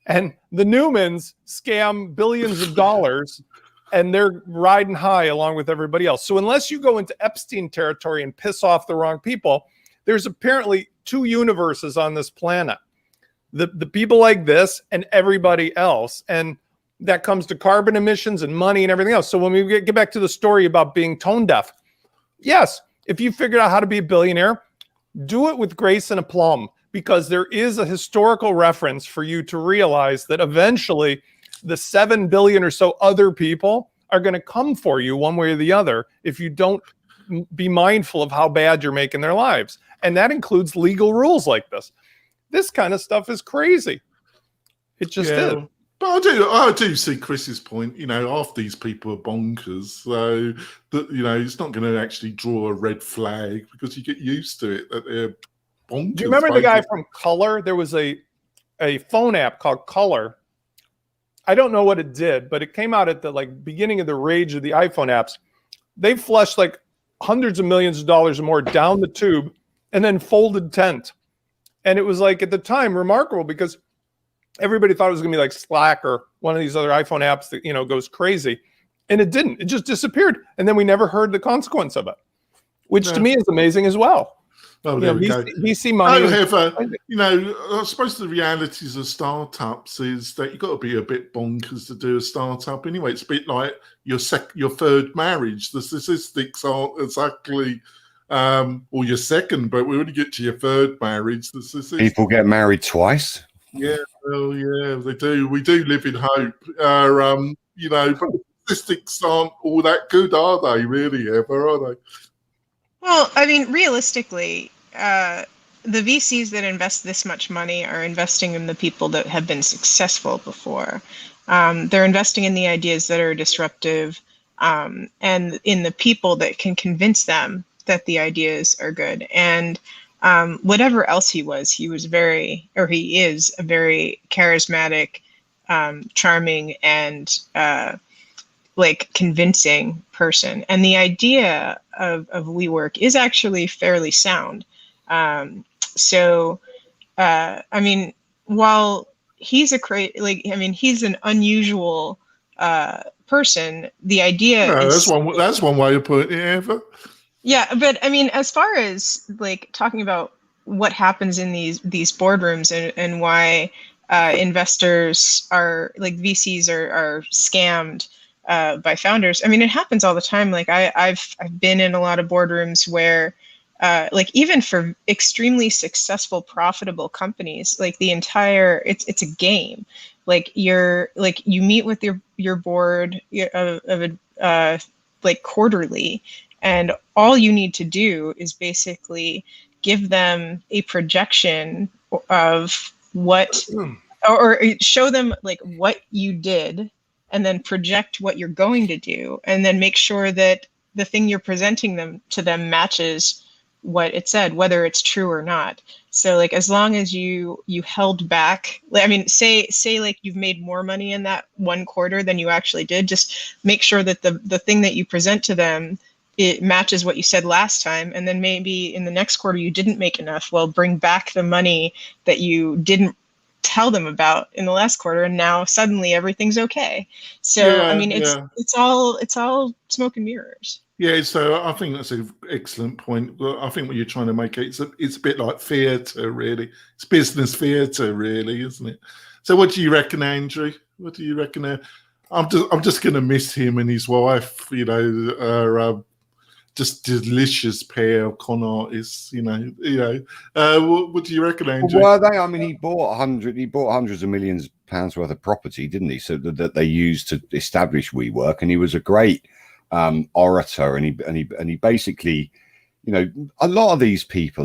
S2: And the Newmans scam billions of dollars and they're riding high along with everybody else. So unless you go into Epstein territory and piss off the wrong people, there's apparently two universes on this planet. The people like this and everybody else. And that comes to carbon emissions and money and everything else. So when we get back to the story about being tone deaf, yes, if you figured out how to be a billionaire, do it with grace and aplomb, because there is a historical reference for you to realize that eventually the 7 billion or so other people are going to come for you one way or the other if you don't be mindful of how bad you're making their lives. And that includes legal rules like this. This kind of stuff is crazy. It just is.
S3: But I do see Chris's point. Half these people are bonkers, so that it's not going to actually draw a red flag because you get used to it that they're bonkers.
S2: Do you remember the guy from Color? There was a phone app called Color. I don't know what it did, but it came out at the beginning of the rage of the iPhone apps. They flushed hundreds of millions of dollars or more down the tube and then folded tent. And it was at the time remarkable because everybody thought it was going to be like Slack or one of these other iPhone apps that, goes crazy. And it didn't. It just disappeared. And then we never heard the consequence of it, which to me is amazing as well.
S3: Oh, there we go.
S2: VC money.
S3: I suppose the realities of startups is that you've got to be a bit bonkers to do a startup anyway. It's a bit like your third marriage. The statistics aren't exactly, or your second, but when you get to your third marriage, the statistics...
S5: People get married twice.
S3: Yeah, well, yeah, they do. We do live in hope. But the statistics aren't all that good, are they? Really, ever, are they?
S6: Well, I mean, realistically, the VCs that invest this much money are investing in the people that have been successful before. They're investing in the ideas that are disruptive, and in the people that can convince them that the ideas are good. And whatever else he is a very charismatic, charming, and convincing person. And the idea of WeWork is actually fairly sound. While he's he's an unusual person, the idea is...
S3: That's one way to put it, Eva.
S6: Yeah, but as far as talking about what happens in these boardrooms and why investors are VCs are scammed by founders. It happens all the time. I've been in a lot of boardrooms where even for extremely successful, profitable companies, it's a game. You meet with your board quarterly, and all you need to do is basically give them a projection of what, or show them what you did, and then project what you're going to do, and then make sure that the thing you're presenting to them matches what it said, whether it's true or not. So like as long as you held back, I mean, say like you've made more money in that one quarter than you actually did, just make sure that the thing that you present to them, it matches what you said last time. And then maybe in the next quarter you didn't make enough. Well, bring back the money that you didn't tell them about in the last quarter, and now suddenly everything's okay. So I mean, it's all smoke and mirrors.
S3: Yeah, so I think that's an excellent point. Well, I think what you're trying to make it's a bit like theatre, really. It's business theatre, really, isn't it? So, what do you reckon, Andrew? What do you reckon? I'm just going to miss him and his wife. You know, are just delicious pair of con artists. You know. What do you reckon, Andrew?
S5: Were they? I mean, he bought hundreds of millions of pounds worth of property, didn't he? So that they used to establish WeWork, and he was a great orator, and he basically, you know, a lot of these people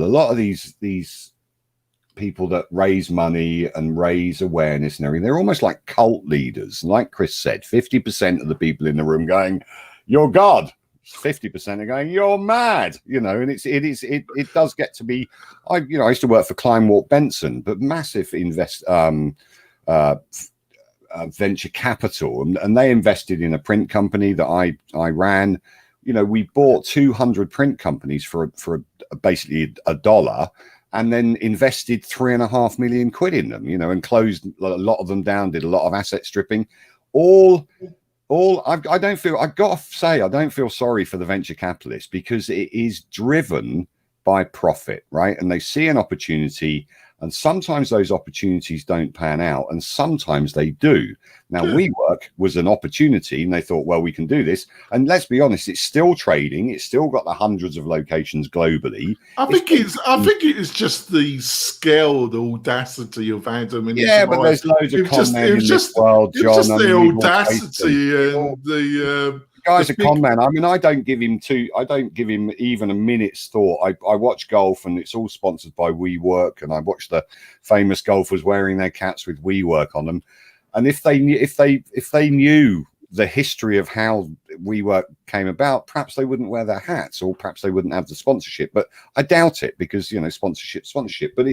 S5: that raise money and raise awareness and everything, they're almost like cult leaders. Like Chris said, 50% of the people in the room going, "You're God." 50% are going, "You're mad," you know, and it does get to be. I used to work for Klein Walk Benson, but massive venture capital, and they invested in a print company that I ran. You know, we bought 200 print companies for basically $1, and then invested £3.5 million in them. You know, and closed a lot of them down, did a lot of asset stripping. I don't feel, I've got to say, I don't feel sorry for the venture capitalists, because it is driven by profit, right? And they see an opportunity, and sometimes those opportunities don't pan out, and sometimes they do. Now, WeWork was an opportunity, and they thought, well, we can do this. And let's be honest, it's still trading. It's still got the hundreds of locations globally. I think
S3: it is just the scale, the audacity of Adam. And
S5: but there's loads of con men in this world, John.
S3: It's just the audacity and the
S5: guy's a con man. I mean, I don't give him even a minute's thought. I watch golf, and it's all sponsored by WeWork, and I watch the famous golfers wearing their cats with WeWork on them. And if they knew the history of how WeWork came about, perhaps they wouldn't wear their hats, or perhaps they wouldn't have the sponsorship. But I doubt it, because, you know, sponsorship. But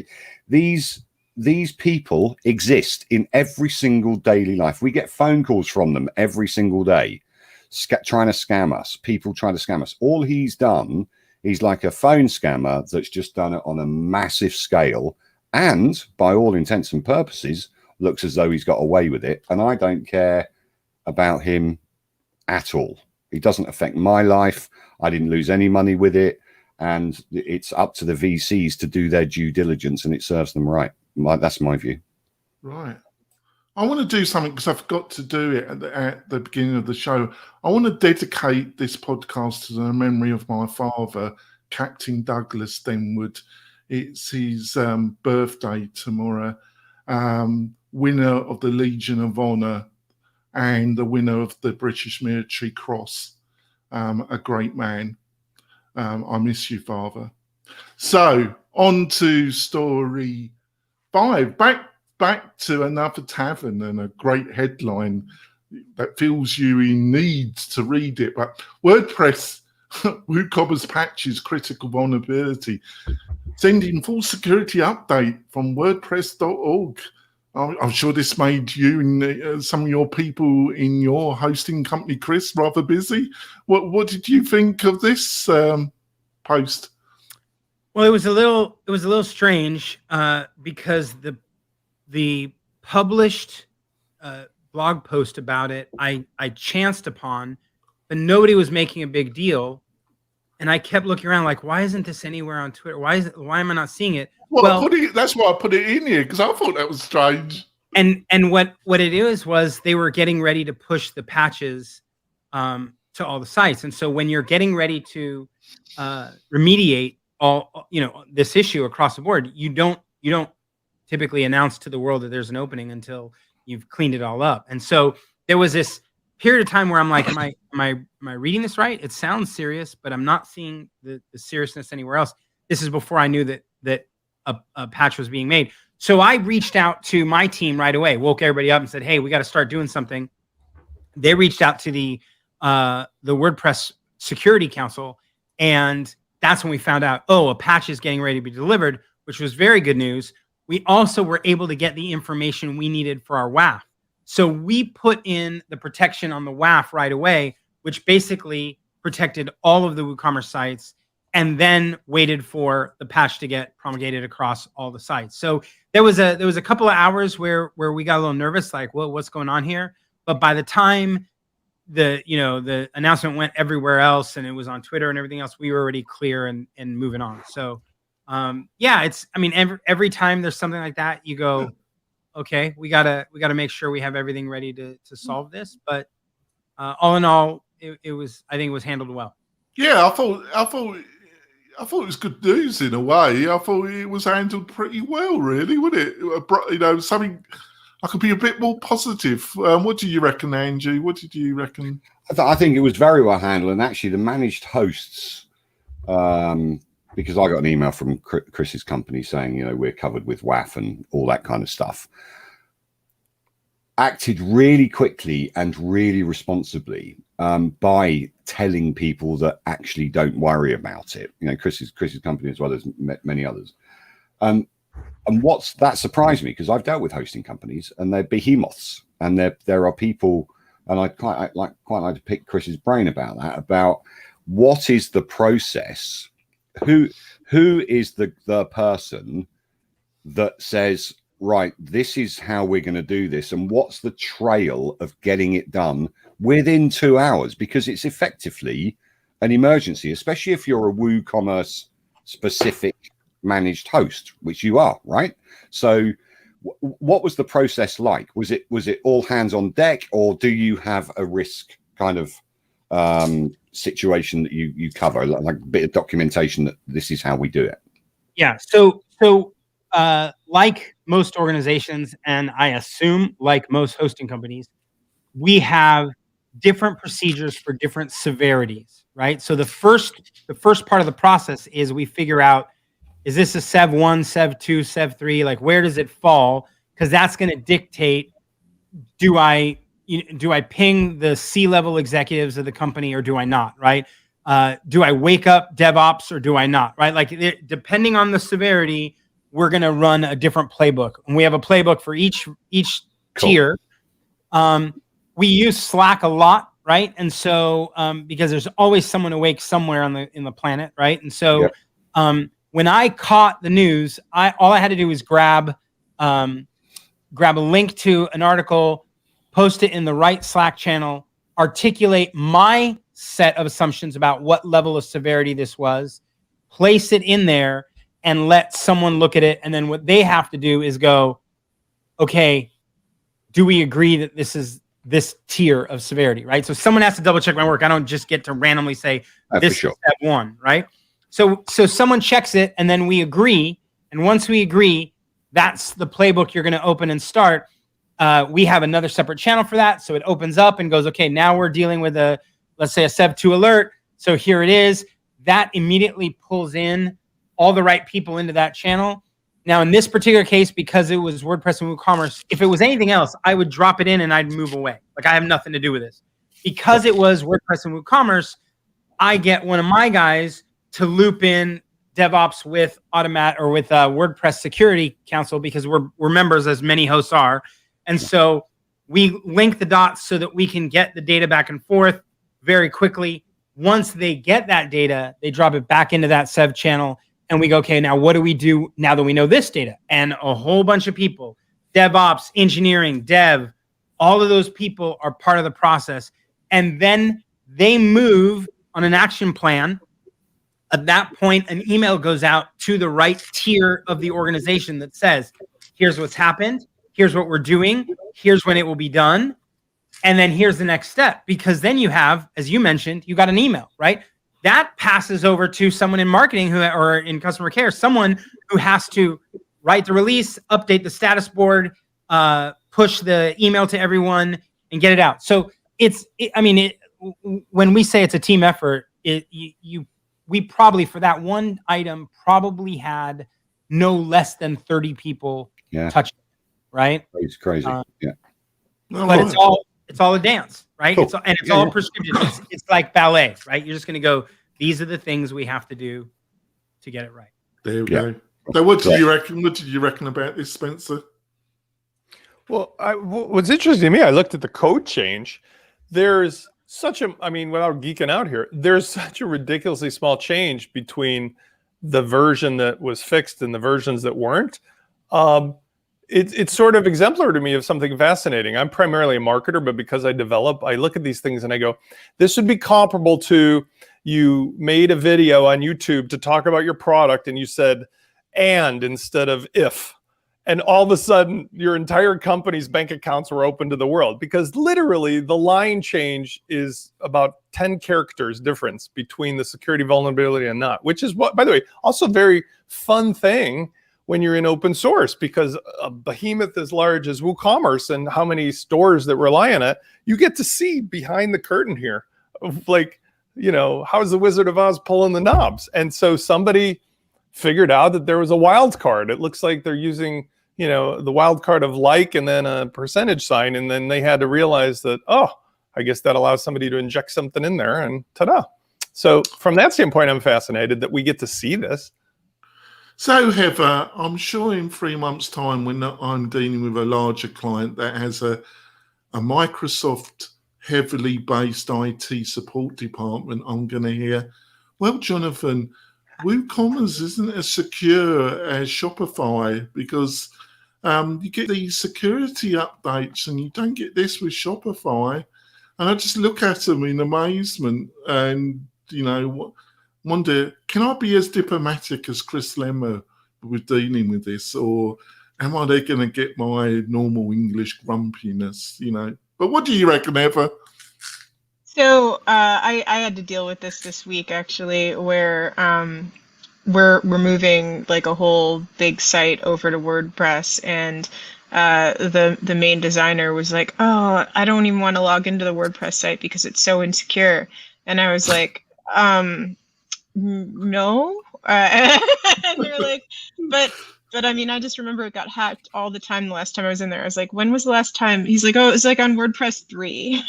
S5: these people exist in every single daily life. We get phone calls from them every single day, trying to scam us. People trying to scam us. All he's done, he's like a phone scammer that's just done it on a massive scale, and by all intents and purposes looks as though he's got away with it. And I don't care about him at all. It doesn't affect my life. I didn't lose any money with it, and it's up to the VCs to do their due diligence, and it serves them right. That's my view.
S3: Right. I want to do something, because I forgot to do it at the beginning of the show. I want to dedicate this podcast to the memory of my father, Captain Douglas Denwood. It's his birthday tomorrow. Winner of the Legion of Honor and the winner of the British Military Cross. A great man. I miss you, Father. So, on to story 5. Back to another tavern, and a great headline that feels you in need to read it. But WordPress, WooCommerce patches critical vulnerability. Sending full security update from WordPress.org. I'm sure this made you and some of your people in your hosting company, Chris, rather busy. What did you think of this post?
S4: Well, it was a little strange because the published blog post about it I chanced upon, but nobody was making a big deal, and I kept looking around like, why isn't this anywhere on Twitter? Why am I not seeing it?
S3: Well, that's why I put it in here, because I thought that was strange.
S4: And what it is was they were getting ready to push the patches to all the sites, and so when you're getting ready to remediate all this issue across the board, you don't typically announce to the world that there's an opening until you've cleaned it all up. And so there was this period of time where I'm like, am I reading this right? It sounds serious, but I'm not seeing the seriousness anywhere else. This is before I knew that a patch was being made. So I reached out to my team right away, woke everybody up and said, hey, we got to start doing something. They reached out to the WordPress Security Council, and that's when we found out, a patch is getting ready to be delivered, which was very good news, we also were able to get the information we needed for our WAF. So we put in the protection on the WAF right away, which basically protected all of the WooCommerce sites, and then waited for the patch to get promulgated across all the sites. So there was a couple of hours where we got a little nervous, like, well, what's going on here? But by the time the announcement went everywhere else and it was on Twitter and everything else, we were already clear and moving on. So every time there's something like that, you go, okay, we gotta make sure we have everything ready to solve this. But all in all, I think it was handled well.
S3: Yeah, I thought it was good news in a way. I thought it was handled pretty well, really, wasn't it? Something I could be a bit more positive. What do you reckon, Angie? What did you reckon?
S5: I think it was very well handled, and actually the managed hosts, because I got an email from Chris's company saying, we're covered with WAF and all that kind of stuff, acted really quickly and really responsibly by telling people that actually don't worry about it. Chris's company, as well as many others. And that surprised me, because I've dealt with hosting companies and they're behemoths, and there are people, and I quite like to pick Chris's brain about that, about what is the process, who is the person that says, right, this is how we're going to do this, and what's the trail of getting it done within 2 hours, because it's effectively an emergency, especially if you're a WooCommerce specific managed host, which you are, right? So what was the process like? Was it all hands on deck, or do you have a risk kind of situation that you cover, like a bit of documentation that this is how we do it?
S4: Yeah. So like most organizations, and I assume like most hosting companies, we have different procedures for different severities, right? So the first part of the process is we figure out, is this a Sev 1, Sev 2, Sev 3? Like, where does it fall? Because that's going to dictate, do I ping the C-level executives of the company or do I not, right? Do I wake up DevOps or do I not, right? Like, depending on the severity, we're going to run a different playbook. And we have a playbook for each tier. We use Slack a lot, right? And so because there's always someone awake somewhere in the planet, right? And so when I caught the news, all I had to do was grab a link to an article, post it in the right Slack channel, articulate my set of assumptions about what level of severity this was, place it in there, and let someone look at it. And then what they have to do is go, okay, do we agree that this is this tier of severity, right? So someone has to double check my work. I don't just get to randomly say this is Step 1, right? So someone checks it, and then we agree. And once we agree, that's the playbook you're going to open and start. We have another separate channel for that. So it opens up and goes, okay, now we're dealing with let's say a Sev 2 alert. So here it is. That immediately pulls in all the right people into that channel. Now, in this particular case, because it was WordPress and WooCommerce, if it was anything else, I would drop it in and I'd move away. Like, I have nothing to do with this. Because it was WordPress and WooCommerce, I get one of my guys to loop in DevOps with WordPress Security Council, because we're members, as many hosts are. And so we link the dots so that we can get the data back and forth very quickly. Once they get that data, they drop it back into that Sev channel, and we go, okay, now what do we do now that we know this data? And a whole bunch of people, DevOps, engineering, dev, all of those people are part of the process. And then they move on an action plan. At that point, an email goes out to the right tier of the organization that says, here's what's happened, here's what we're doing, here's when it will be done, and then here's the next step. Because then you have, as you mentioned, you got an email, right? That passes over to someone in marketing or in customer care, someone who has to write the release, update the status board, push the email to everyone, and get it out. So when we say it's a team effort, we probably, for that one item, probably had no less than 30 people touch it, right?
S5: It's crazy.
S4: But it's all a dance, right? Cool. It's all prescriptive. It's like ballet, right? You're just going to go, these are the things we have to do to get it right.
S3: There we go. So what did you reckon? What did you reckon about this, Spencer?
S2: Well, what's interesting to me, I looked at the code change. There's such a, I mean, without geeking out here, there's such a ridiculously small change between the version that was fixed and the versions that weren't. It's sort of exemplary to me of something fascinating. I'm primarily a marketer, but because I develop, I look at these things and I go, this would be comparable to you made a video on YouTube to talk about your product and you said, and instead of if. And all of a sudden, your entire company's bank accounts were open to the world, because literally the line change is about 10 characters difference between the security vulnerability and not, which is what, by the way, also a very fun thing when you're in open source, because a behemoth as large as WooCommerce and how many stores that rely on it, you get to see behind the curtain here of, like, you know, how's the Wizard of Oz pulling the knobs? And so somebody figured out that there was a wild card. It looks like they're using, you know, the wild card of like and then a percentage sign, and then they had to realize that, oh, I guess that allows somebody to inject something in there, and ta-da. So from that standpoint, I'm fascinated that we get to see this.
S3: So Heather, I'm sure in 3 months' time, when I'm dealing with a larger client that has a Microsoft heavily based IT support department, I'm going to hear, well, Jonathan, WooCommerce isn't as secure as Shopify, because you get these security updates and you don't get this with Shopify. And I just look at them in amazement and, you know, wonder, can I be as diplomatic as Chris Lemmer with dealing with this, or am I going to get my normal English grumpiness, you know? But what do you reckon, Heather?
S6: So I had to deal with this week, actually, where we're moving like a whole big site over to WordPress, and the main designer was like, oh, I don't even want to log into the WordPress site because it's so insecure. And I was like, no. And they're like, but I mean, I just remember it got hacked all the time the last time I was in there. I was like, when was the last time? He's like, oh, it was like on WordPress 3.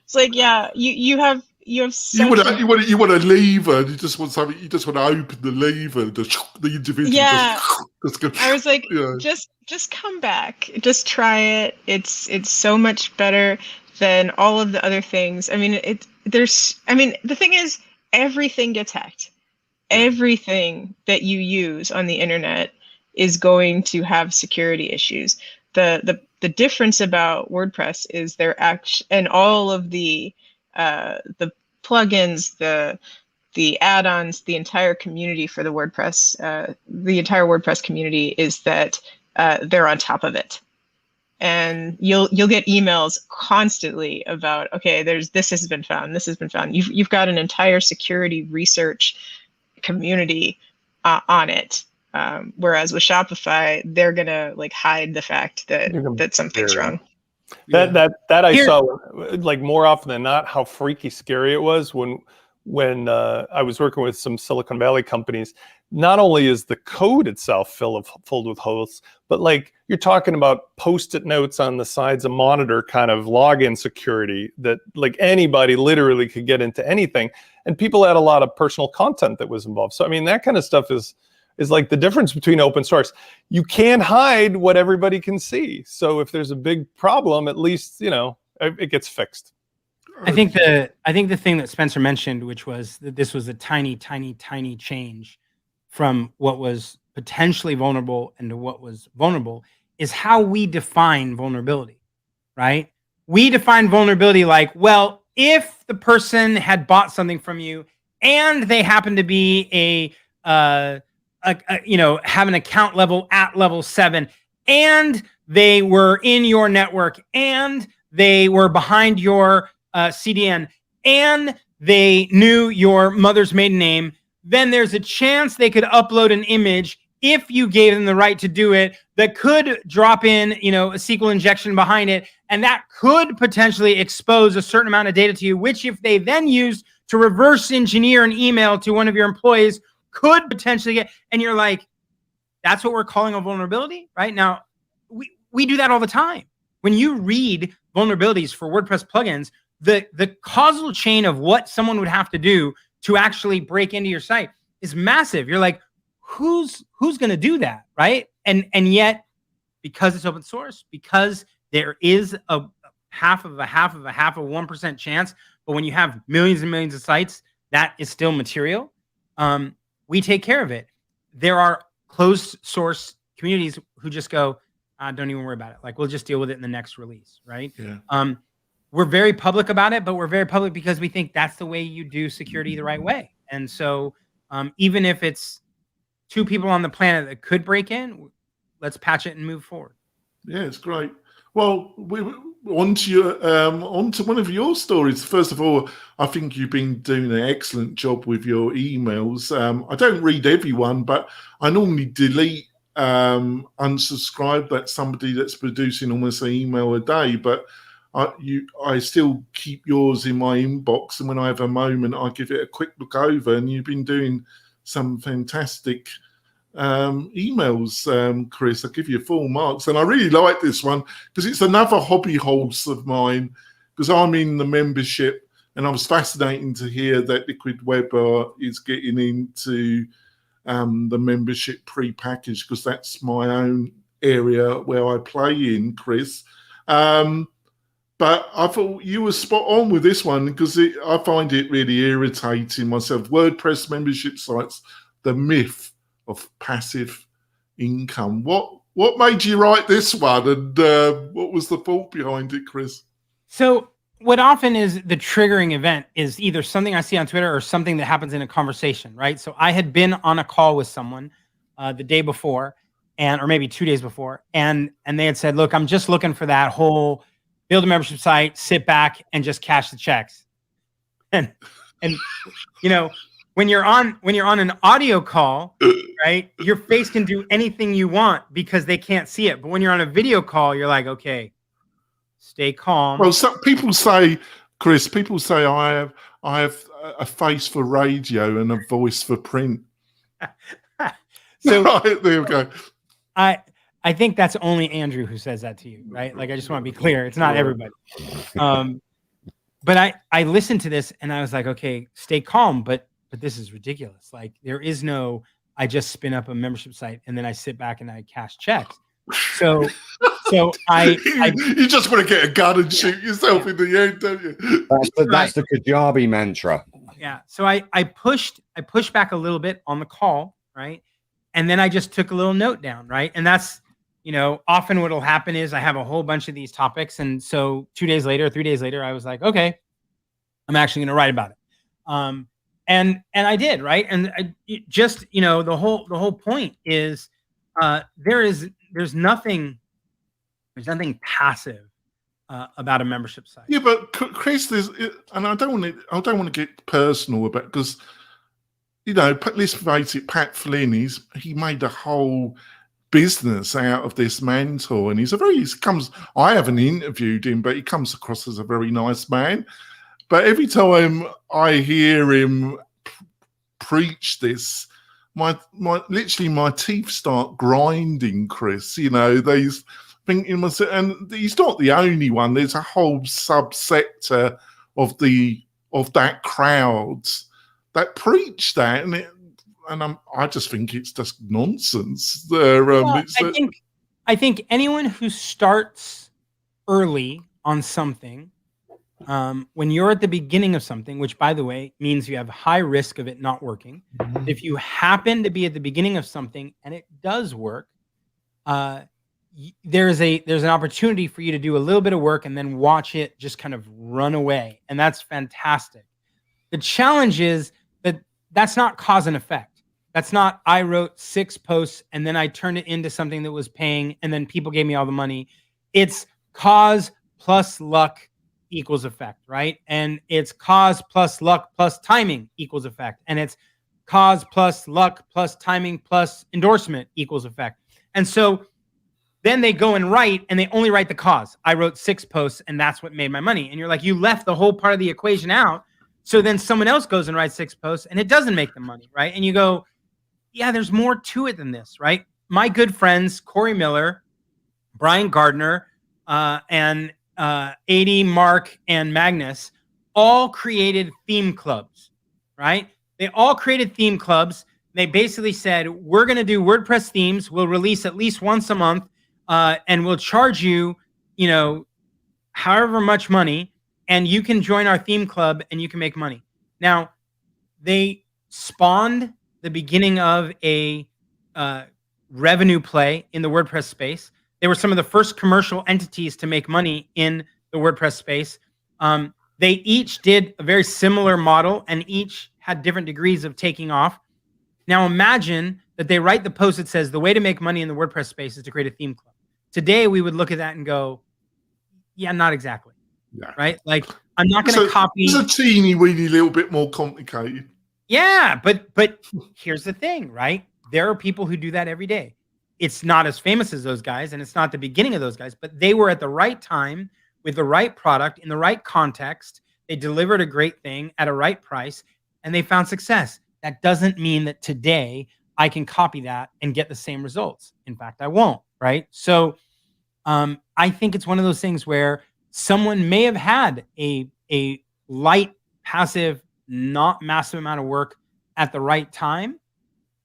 S6: It's like, yeah, you have such
S3: you want to lever. You just want something. You just want to open the lever. The individual.
S6: Yeah.
S3: Just go,
S6: I was like,
S3: yeah.
S6: just come back. Just try it. It's so much better than all of the other things. I mean, the thing is, everything gets hacked. Everything that you use on the internet is going to have security issues. The difference about WordPress is and all of the plugins, the add-ons, the entire community for the entire WordPress community is that they're on top of it. And you'll get emails constantly about, okay, this has been found, this has been found. You've got an entire security research community on it. Whereas with Shopify, they're gonna like hide the fact that something's wrong.
S2: That I saw, like, more often than not, how freaky scary it was when I was working with some Silicon Valley companies. Not only is the code itself filled with holes, but like you're talking about Post-it notes on the sides of monitor kind of login security that like anybody literally could get into anything, and people had a lot of personal content that was involved. So I mean, that kind of stuff is like the difference between open source. You can't hide what everybody can see. So if there's a big problem, at least, you know, it gets fixed.
S4: I think the thing that Spencer mentioned, which was that this was a tiny, tiny, tiny change from what was potentially vulnerable and to what was vulnerable, is how we define vulnerability, right? We define vulnerability like, well, if the person had bought something from you and they happen to be have an account level at level 7, and they were in your network, and they were behind your CDN, and they knew your mother's maiden name, then there's a chance they could upload an image if you gave them the right to do it that could drop in, a SQL injection behind it, and that could potentially expose a certain amount of data to you, which if they then used to reverse engineer an email to one of your employees could potentially get, and you're like, that's what we're calling a vulnerability right now. We do that all the time. When you read vulnerabilities for WordPress plugins, the causal chain of what someone would have to do to actually break into your site is massive. You're like, who's going to do that, right? And yet, because it's open source, because there is a half of a 1% chance, but when you have millions and millions of sites, that is still material. We take care of it. There are closed source communities who just go, don't even worry about it. Like, we'll just deal with it in the next release, right?
S3: Yeah.
S4: We're very public about it, but we're very public because we think that's the way you do security the right way. And so even if it's 2 people on the planet that could break in, let's patch it and move forward.
S3: Yeah, it's great. Well, onto one of your stories. First of all, I think you've been doing an excellent job with your emails. I don't read everyone, but I normally delete, unsubscribe. That's somebody that's producing almost an email a day, but I still keep yours in my inbox, and when I have a moment, I give it a quick look over. And you've been doing some fantastic emails, Chris. I give you full marks, and I really like this one because it's another hobby horse of mine, because I'm in the membership, and I was fascinating to hear that Liquid Web is getting into the membership pre-package, because that's my own area where I play in, Chris. But I thought you were spot on with this one, because I find it really irritating myself. WordPress membership sites, the myth of passive income. What made you write this one, and what was the thought behind it, Chris?
S4: So what often is the triggering event is either something I see on Twitter or something that happens in a conversation, right? So I had been on a call with someone the day before, or maybe 2 days before, and they had said, look, I'm just looking for that whole build a membership site, sit back, and just cash the checks. And you know, when you're on an audio call, right, your face can do anything you want because they can't see it. But when you're on a video call, you're like, okay, stay calm.
S3: Well, some people say, Chris, I have a face for radio and a voice for print.
S4: So
S3: right, there we go.
S4: I think that's only Andrew who says that to you, right? Like, I just want to be clear. It's not everybody. But I listened to this and I was like, okay, stay calm. But this is ridiculous. Like, there is no, I just spin up a membership site and then I sit back and I cash checks. So
S3: you just want to get a gun and shoot yourself in the end, don't you?
S5: That's the Kajabi mantra.
S4: Yeah. So I pushed back a little bit on the call, right? And then I just took a little note down, right? And that's, often what'll happen is I have a whole bunch of these topics. And so 2 days later, 3 days later, I was like, okay, I'm actually going to write about it. And I did, right? And the whole point is there's nothing passive about a membership site.
S3: Yeah, but Chris, and I don't want to get personal about, because let's face it, Pat Flynn, he made a whole business out of this mentor, and I haven't interviewed him, but he comes across as a very nice man. But every time I hear him preach this, literally my teeth start grinding, Chris. They thinking myself, and he's not the only one. There's a whole subsector of that crowd that preach that, I just think it's just nonsense.
S4: I think anyone who starts early on something, when you're at the beginning of something, which, by the way, means you have high risk of it not working. Mm-hmm. If you happen to be at the beginning of something and it does work, there's an opportunity for you to do a little bit of work and then watch it just kind of run away, and that's fantastic. The challenge is that that's not cause and effect. That's not, I wrote 6 posts and then I turned it into something that was paying and then people gave me all the money. It's cause plus luck equals effect, right? And it's cause plus luck plus timing equals effect. And it's cause plus luck plus timing plus endorsement equals effect. And so then they go and write, and they only write the cause. I wrote 6 posts and that's what made my money. And you're like, you left the whole part of the equation out. So then someone else goes and writes 6 posts and it doesn't make them money, right? And you go, yeah, there's more to it than this, right? My good friends, Corey Miller, Brian Gardner, and AD, Mark, and Magnus all created theme clubs, right? They all created theme clubs They basically said, we're going to do WordPress themes. We'll release at least once a month, and we'll charge you, however much money, and you can join our theme club and you can make money. Now, they spawned the beginning of a revenue play in the WordPress space. They were some of the first commercial entities to make money in the WordPress space. They each did a very similar model and each had different degrees of taking off. Now imagine that they write the post that says the way to make money in the WordPress space is to create a theme club. Today we would look at that and go, yeah, not exactly.
S3: Yeah.
S4: Right? Like, I'm not going to copy.
S3: It's a teeny weeny little bit more complicated.
S4: Yeah, but here's the thing, right? There are people who do that every day. It's not as famous as those guys, and it's not the beginning of those guys, but they were at the right time with the right product in the right context. They delivered a great thing at a right price, and they found success. That doesn't mean that today I can copy that and get the same results. In fact, I won't, right? So I think it's one of those things where someone may have had a light, passive, not massive amount of work at the right time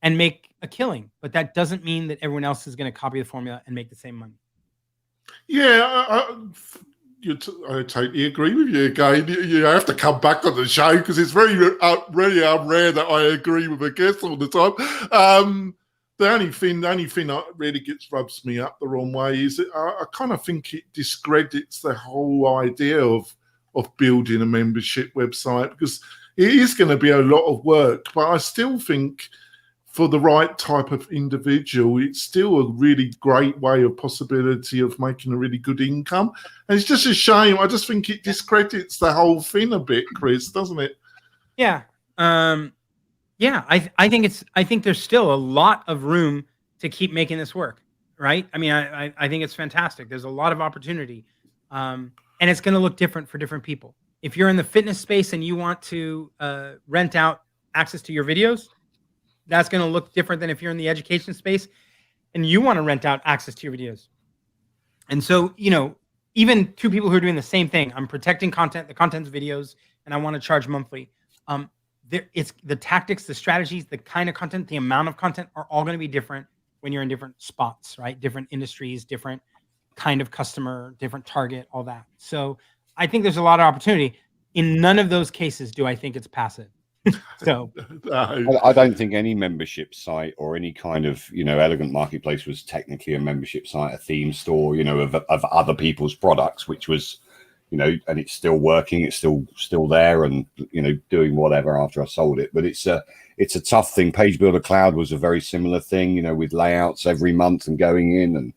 S4: and make a killing, but that doesn't mean that everyone else is going to copy the formula and make the same money.
S3: Yeah, I totally agree with you again. You have to come back on the show because it's really rare that I agree with a guest all the time. The only thing that really rubs me up the wrong way is that I kind of think it discredits the whole idea of building a membership website, because it is going to be a lot of work, but I still think for the right type of individual, it's still a really great way of possibility of making a really good income. And it's just a shame. I just think it discredits the whole thing a bit, Chris, doesn't it?
S4: Yeah. I think there's still a lot of room to keep making this work, right? I mean, I think it's fantastic. There's a lot of opportunity. And it's going to look different for different people. If you're in the fitness space and you want to rent out access to your videos, that's going to look different than if you're in the education space and you want to rent out access to your videos. And so, even two people who are doing the same thing, I'm protecting content, the content's videos, and I want to charge monthly. It's the tactics, the strategies, the kind of content, the amount of content are all going to be different when you're in different spots, right? Different industries, different kind of customer, different target, all that. So I think there's a lot of opportunity. In none of those cases do I think it's passive. So
S5: I don't think any membership site or any kind of elegant marketplace was technically a membership site, a theme store, of other people's products, which was, and it's still working, it's still there, and doing whatever after I sold it. But it's a tough thing. Page Builder Cloud was a very similar thing, with layouts every month and going in and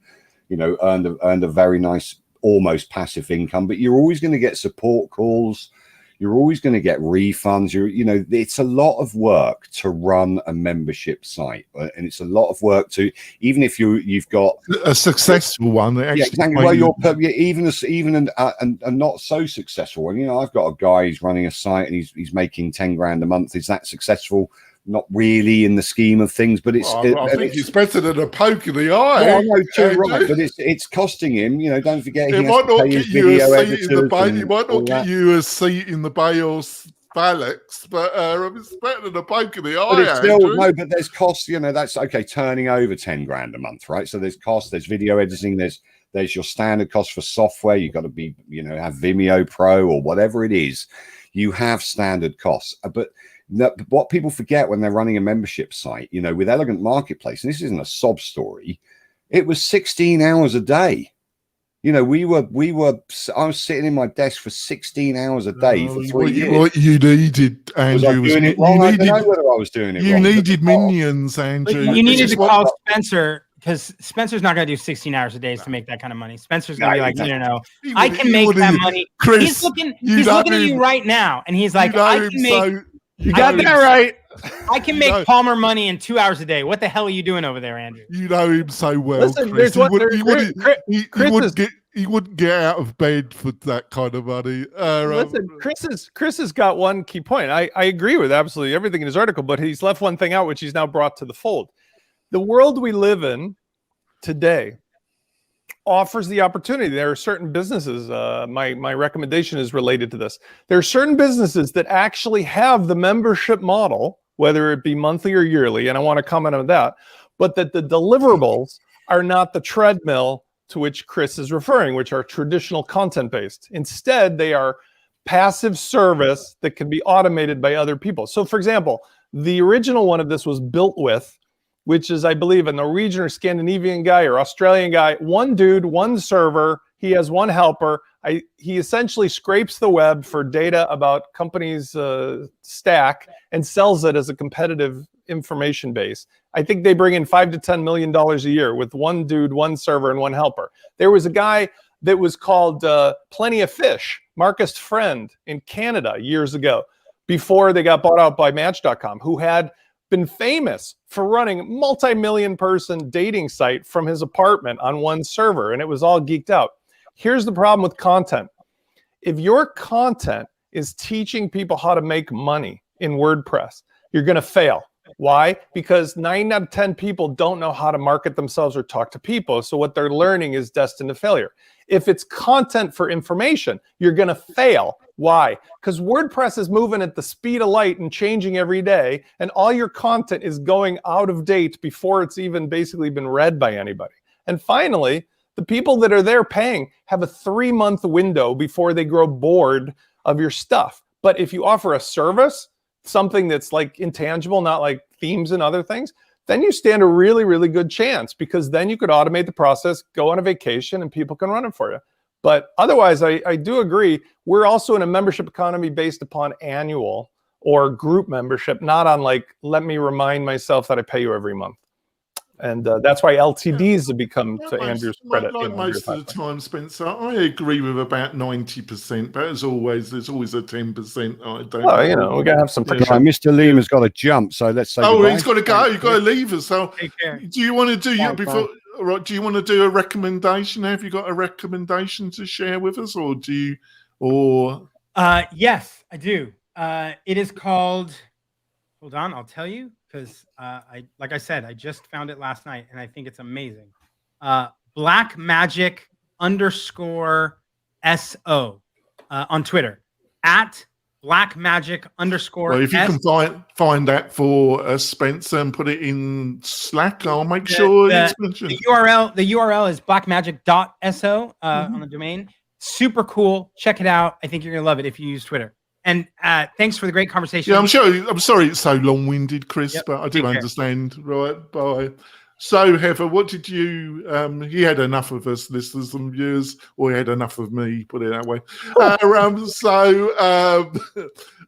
S5: earned a very nice almost passive income. But you're always going to get support calls. You're always going to get refunds. It's a lot of work to run a membership site, and it's a lot of work to, even if you've got
S3: a successful one.
S5: Exactly. Well, even a not so successful one. I've got a guy who's running a site and he's making 10 grand a month. Is that successful? Not really in the scheme of things, but it's.
S3: I think it's better than a poke in the eye.
S5: Yeah, I know too, right? But it's costing him. Don't forget.
S3: It might not get you a seat in the bay. It might not get you a seat in the bay or Spalex, but it's better than a poke in the eye.
S5: But it's still but there's costs. That's okay. Turning over 10 grand a month, right? So there's costs. There's video editing. There's your standard cost for software. You've got to be, have Vimeo Pro or whatever it is. You have standard costs, but what people forget when they're running a membership site, with Elegant Marketplace, and this isn't a sob story, it was 16 hours a day. I was sitting in my desk for 16 hours a day for 3 years.
S3: What you needed, Andrew,
S5: I don't know whether I was doing it wrong.
S3: You needed minions, Andrew.
S4: You needed to call Spencer, because Spencer's not going to do 16 hours a day to make that kind of money. Spencer's going to be like, no. I can make that money.
S3: Chris,
S4: he's looking at you right now, and he's like, I can make.
S2: You got that right.
S4: I can make Palmer money in 2 hours a day. What the hell are you doing over there, Andrew?
S3: You know him so well.
S2: Listen,
S3: Chris.
S2: He
S3: wouldn't get out of bed for that kind of money.
S2: Listen, Chris has got one key point. I agree with absolutely everything in his article, but he's left one thing out, which he's now brought to the fold. The world we live in today offers the opportunity. There are certain businesses, my recommendation is related to this. There are certain businesses that actually have the membership model whether it be monthly or yearly, and I want to comment on that, but that the deliverables are not the treadmill to which Chris is referring, which are traditional content-based. Instead, they are passive service that can be automated by other people. So for example, the original one of this was Built With, which is, I believe, a Norwegian or Scandinavian guy or Australian guy, one dude, one server, he has one helper. He essentially scrapes the web for data about companies' stack and sells it as a competitive information base. I think they bring in $5 to $10 million a year with one dude, one server, and one helper. There was a guy that was called Plenty of Fish, Marcus Friend, in Canada years ago, before they got bought out by Match.com, who had been famous for running a multi-million person dating site from his apartment on one server, and it was all geeked out. Here's the problem with content. If your content is teaching people how to make money in WordPress, you're going to fail. Why? Because 9 out of 10 people don't know how to market themselves or talk to people. So what they're learning is destined to failure. If it's content for information, you're going to fail. Why? Because WordPress is moving at the speed of light and changing every day, and all your content is going out of date before it's even basically been read by anybody. And finally, the people that are there paying have a 3-month window before they grow bored of your stuff. But if you offer a service, something that's like intangible, not like themes and other things, then you stand a really, really good chance, because then you could automate the process, go on a vacation, and people can run it for you. But otherwise, I do agree. We're also in a membership economy based upon annual or group membership, not on like, let me remind myself that I pay you every month. And that's why LTDs have become, to Andrew's credit.
S3: Like most of the time, Spencer, I agree with about 90%, but as always, there's always a 10%. I don't.
S2: Oh, you know, we're gonna have some.
S5: Right, Mr. Lima's got to jump, so let's say.
S3: Oh,
S5: goodbye.
S3: he's got to go. You've got to leave us. So,
S4: Take care.
S3: do you want to do
S5: Bye,
S3: before? Right, do you want to do a recommendation? Have you got a recommendation to share with us, or do you? Or
S4: Yes, I do. It is called. Hold on, I'll tell you, because like I said, I just found it last night, and I think it's amazing. Black Magic _SO on Twitter, at Black Magic _.
S3: well, if you can find that for Spencer and put it in Slack, I'll make sure it's mentioned.
S4: The URL is blackmagic.so on the domain. Super cool. Check it out. I think you're gonna love it if you use Twitter. And thanks for the great conversation.
S3: Yeah, I'm sorry it's so long-winded, Chris,
S4: Yep.
S3: but I do understand. Right, bye. So, Heather, what did you? He had enough of us, listeners and viewers, or he had enough of me. Put it that way.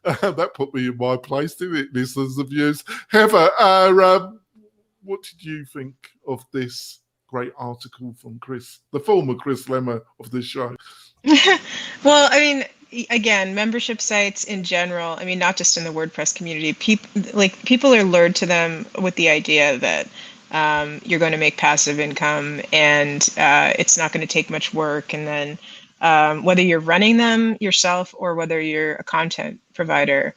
S3: That put me in my place, didn't it, listeners and viewers? Heather, what did you think of this great article from Chris, the former Chris Lemmer of this show?
S6: Well, I mean, again, membership sites in general, I mean, not just in the WordPress community, people are lured to them with the idea that you're going to make passive income, and it's not going to take much work. And then whether you're running them yourself or whether you're a content provider,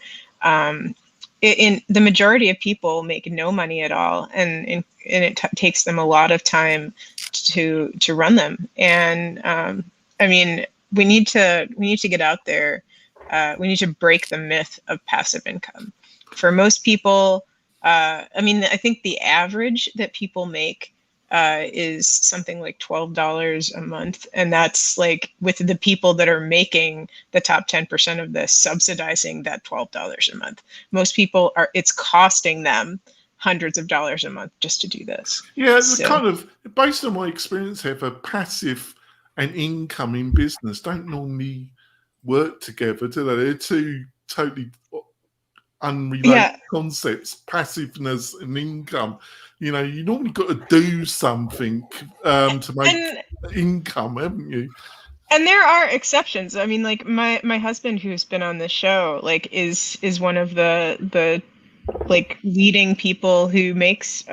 S6: in the majority of people make no money at all, and it takes them a lot of time to run them. And I mean, we need to get out there. We need to break the myth of passive income. For most people, I mean, I think the average that people make is something like $12 a month, and that's like with the people that are making the top 10% of this subsidizing that $12 a month. Most people it's costing them hundreds of dollars a month just to do this.
S3: Yeah, it's kind of based on my experience, Heather, passive and income in business don't normally work together, do they? They're two totally unrelated concepts, passiveness and income. You know, you normally got to do something to make income, haven't you?
S6: And there are exceptions. I mean, like my husband, who's been on this show, like is one of the like leading people who makes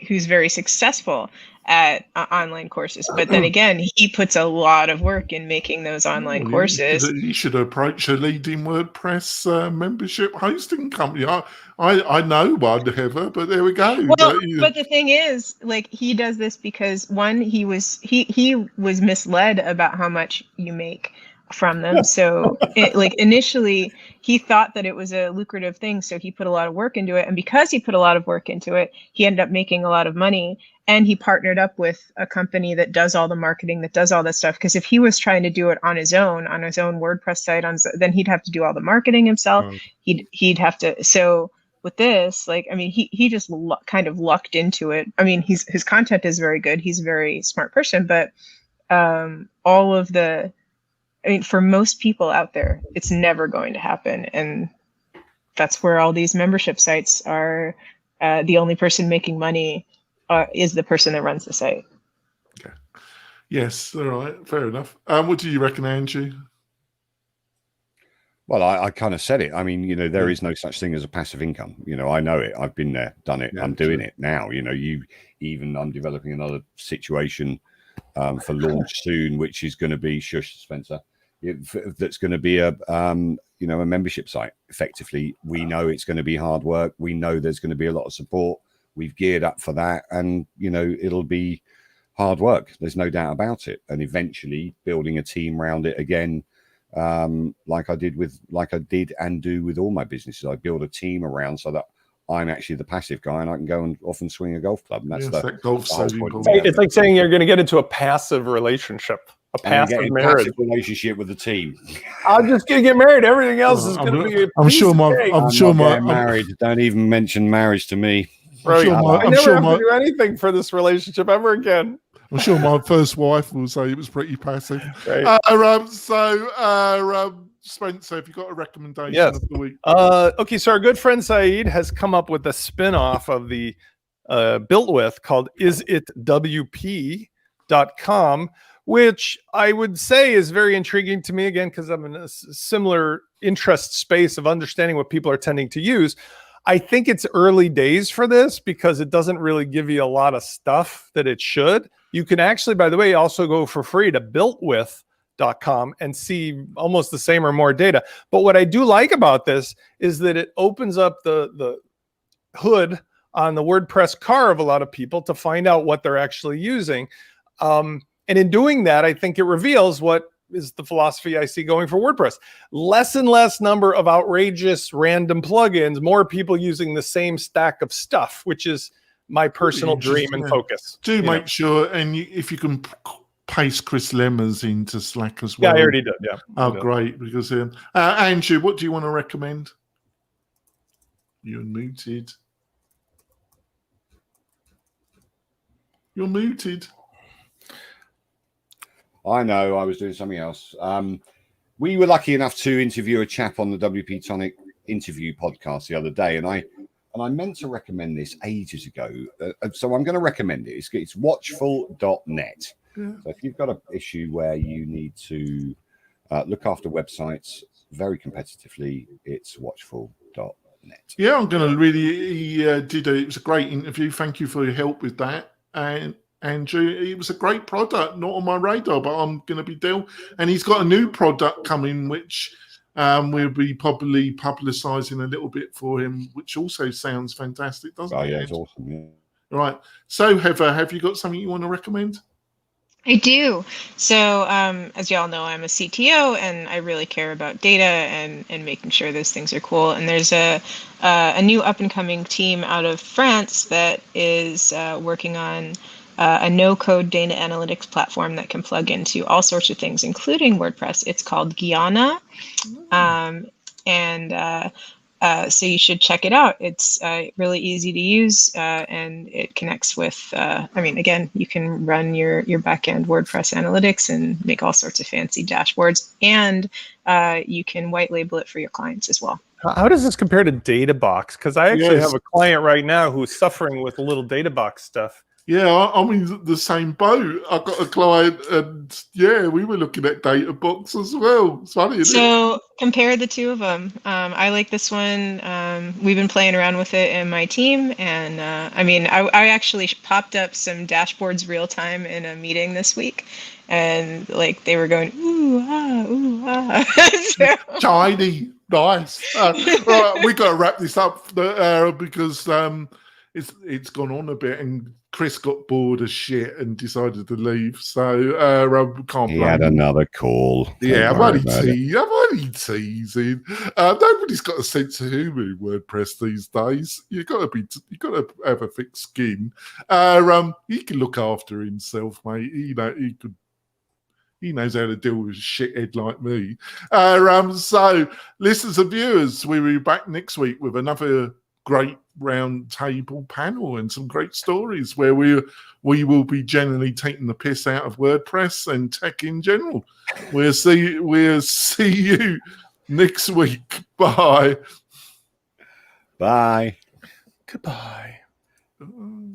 S6: who's very successful at online courses. But then again, he puts a lot of work in making those online courses.
S3: You should approach a leading WordPress membership hosting company. I know one, Heather, but there we go.
S6: Well, but the thing is, like, he does this because one, he was misled about how much you make. from them. So like initially he thought that it was a lucrative thing. So he put a lot of work into it. And because he put a lot of work into it, he ended up making a lot of money. And he partnered up with a company that does all the marketing, that does all that stuff. Because if he was trying to do it on his own WordPress site, then he'd have to do all the marketing himself. He'd have to. So with this, like, I mean, he just kind of lucked into it. I mean, his content is very good. He's a very smart person, but all of the, I mean, for most people out there, it's never going to happen. And that's where all these membership sites are. The only person making money is the person that runs the site.
S3: Okay. Yes. All right. Fair enough. What do you reckon, Andrew?
S5: Well, I kind of said it. I mean, there is no such thing as a passive income. I know it. I've been there, done it.
S3: Yeah,
S5: I'm doing it now. I'm developing another situation for launch soon, which is going to be Spencer. That's going to be a membership site. Effectively, we know it's going to be hard work. We know there's going to be a lot of support. We've geared up for that, and it'll be hard work. There's no doubt about it. And eventually, building a team around it again, like I did and do with all my businesses. I build a team around so that I'm actually the passive guy, and I can go and often swing a golf club. And that's
S3: that golf's so important.
S2: It's like saying you're going to get into a passive relationship. A passive marriage
S5: relationship with the team.
S2: I'm just gonna get married. Everything else is gonna be.
S3: I'm sure my
S5: married. Don't even mention marriage to me.
S2: Right. I never have to do anything for this relationship ever again.
S3: I'm sure my first wife will say it was pretty passive.
S2: Right.
S3: Spencer, have you got a recommendation
S2: yes.
S3: of the week?
S2: Okay, so our good friend Saeed has come up with a spin-off of the Built With called isitwp.com, which I would say is very intriguing to me, again, because I'm in a similar interest space of understanding what people are tending to use. I think it's early days for this because it doesn't really give you a lot of stuff that it should. You can actually, by the way, also go for free to builtwith.com and see almost the same or more data. But what I do like about this is that it opens up the hood on the WordPress car of a lot of people to find out what they're actually using. And in doing that, I think it reveals what is the philosophy I see going for WordPress. Less and less number of outrageous random plugins, more people using the same stack of stuff, which is my personal dream and focus.
S3: Do make sure, and if you can paste Chris Lemmers into Slack as well.
S2: Yeah, I already did. Yeah.
S3: Oh, great. Because Andrew, what do you want to recommend? You're muted. You're muted.
S5: I know, I was doing something else. We were lucky enough to interview a chap on the WP-Tonic interview podcast the other day, and I meant to recommend this ages ago. So I'm going to recommend it. It's watchful.net. Yeah. So if you've got an issue where you need to look after websites very competitively, it's watchful.net.
S3: Yeah, I'm going to really it was a great interview. Thank you for your help with that. And Andrew, it was a great product, not on my radar, but I'm going to be deal. And he's got a new product coming, which we'll be probably publicising a little bit for him, which also sounds fantastic, doesn't it?
S5: Oh, yeah, it's awesome. Yeah.
S3: Right. So, Heather, have you got something you want to recommend?
S6: I do. So, as y'all know, I'm a CTO, and I really care about data and making sure those things are cool. And there's a new up-and-coming team out of France that is working on a no-code data analytics platform that can plug into all sorts of things, including WordPress. It's called Guyana, so you should check it out. It's really easy to use, and it connects with, again, you can run your backend WordPress analytics and make all sorts of fancy dashboards, and you can white label it for your clients as well.
S2: How does this compare to DataBox? Because I actually have a client right now who's suffering with a little DataBox stuff.
S3: Yeah, I'm in the same boat. I've got a client, and we were looking at DataBox as well. It's funny, isn't it?
S6: Compare the two of them. I like this one. We've been playing around with it in my team, and I actually popped up some dashboards real time in a meeting this week, and they were going ooh ah.
S3: Shiny, nice. Right, we got to wrap this up because it's gone on a bit, and Chris got bored as shit and decided to leave. So can't
S5: He
S3: blame
S5: had
S3: him.
S5: another call.
S3: Yeah, I'm
S5: Don't worry
S3: only,
S5: about it.
S3: I'm only teasing. Nobody's got a sense of humour in WordPress these days. You got to have a thick skin. He can look after himself, mate. He knows how to deal with a shithead like me. So, listeners and viewers, we'll be back next week with another great round table panel and some great stories where we will be generally taking the piss out of WordPress and tech in general. We'll see you next week. Bye.
S5: Bye.
S2: Goodbye.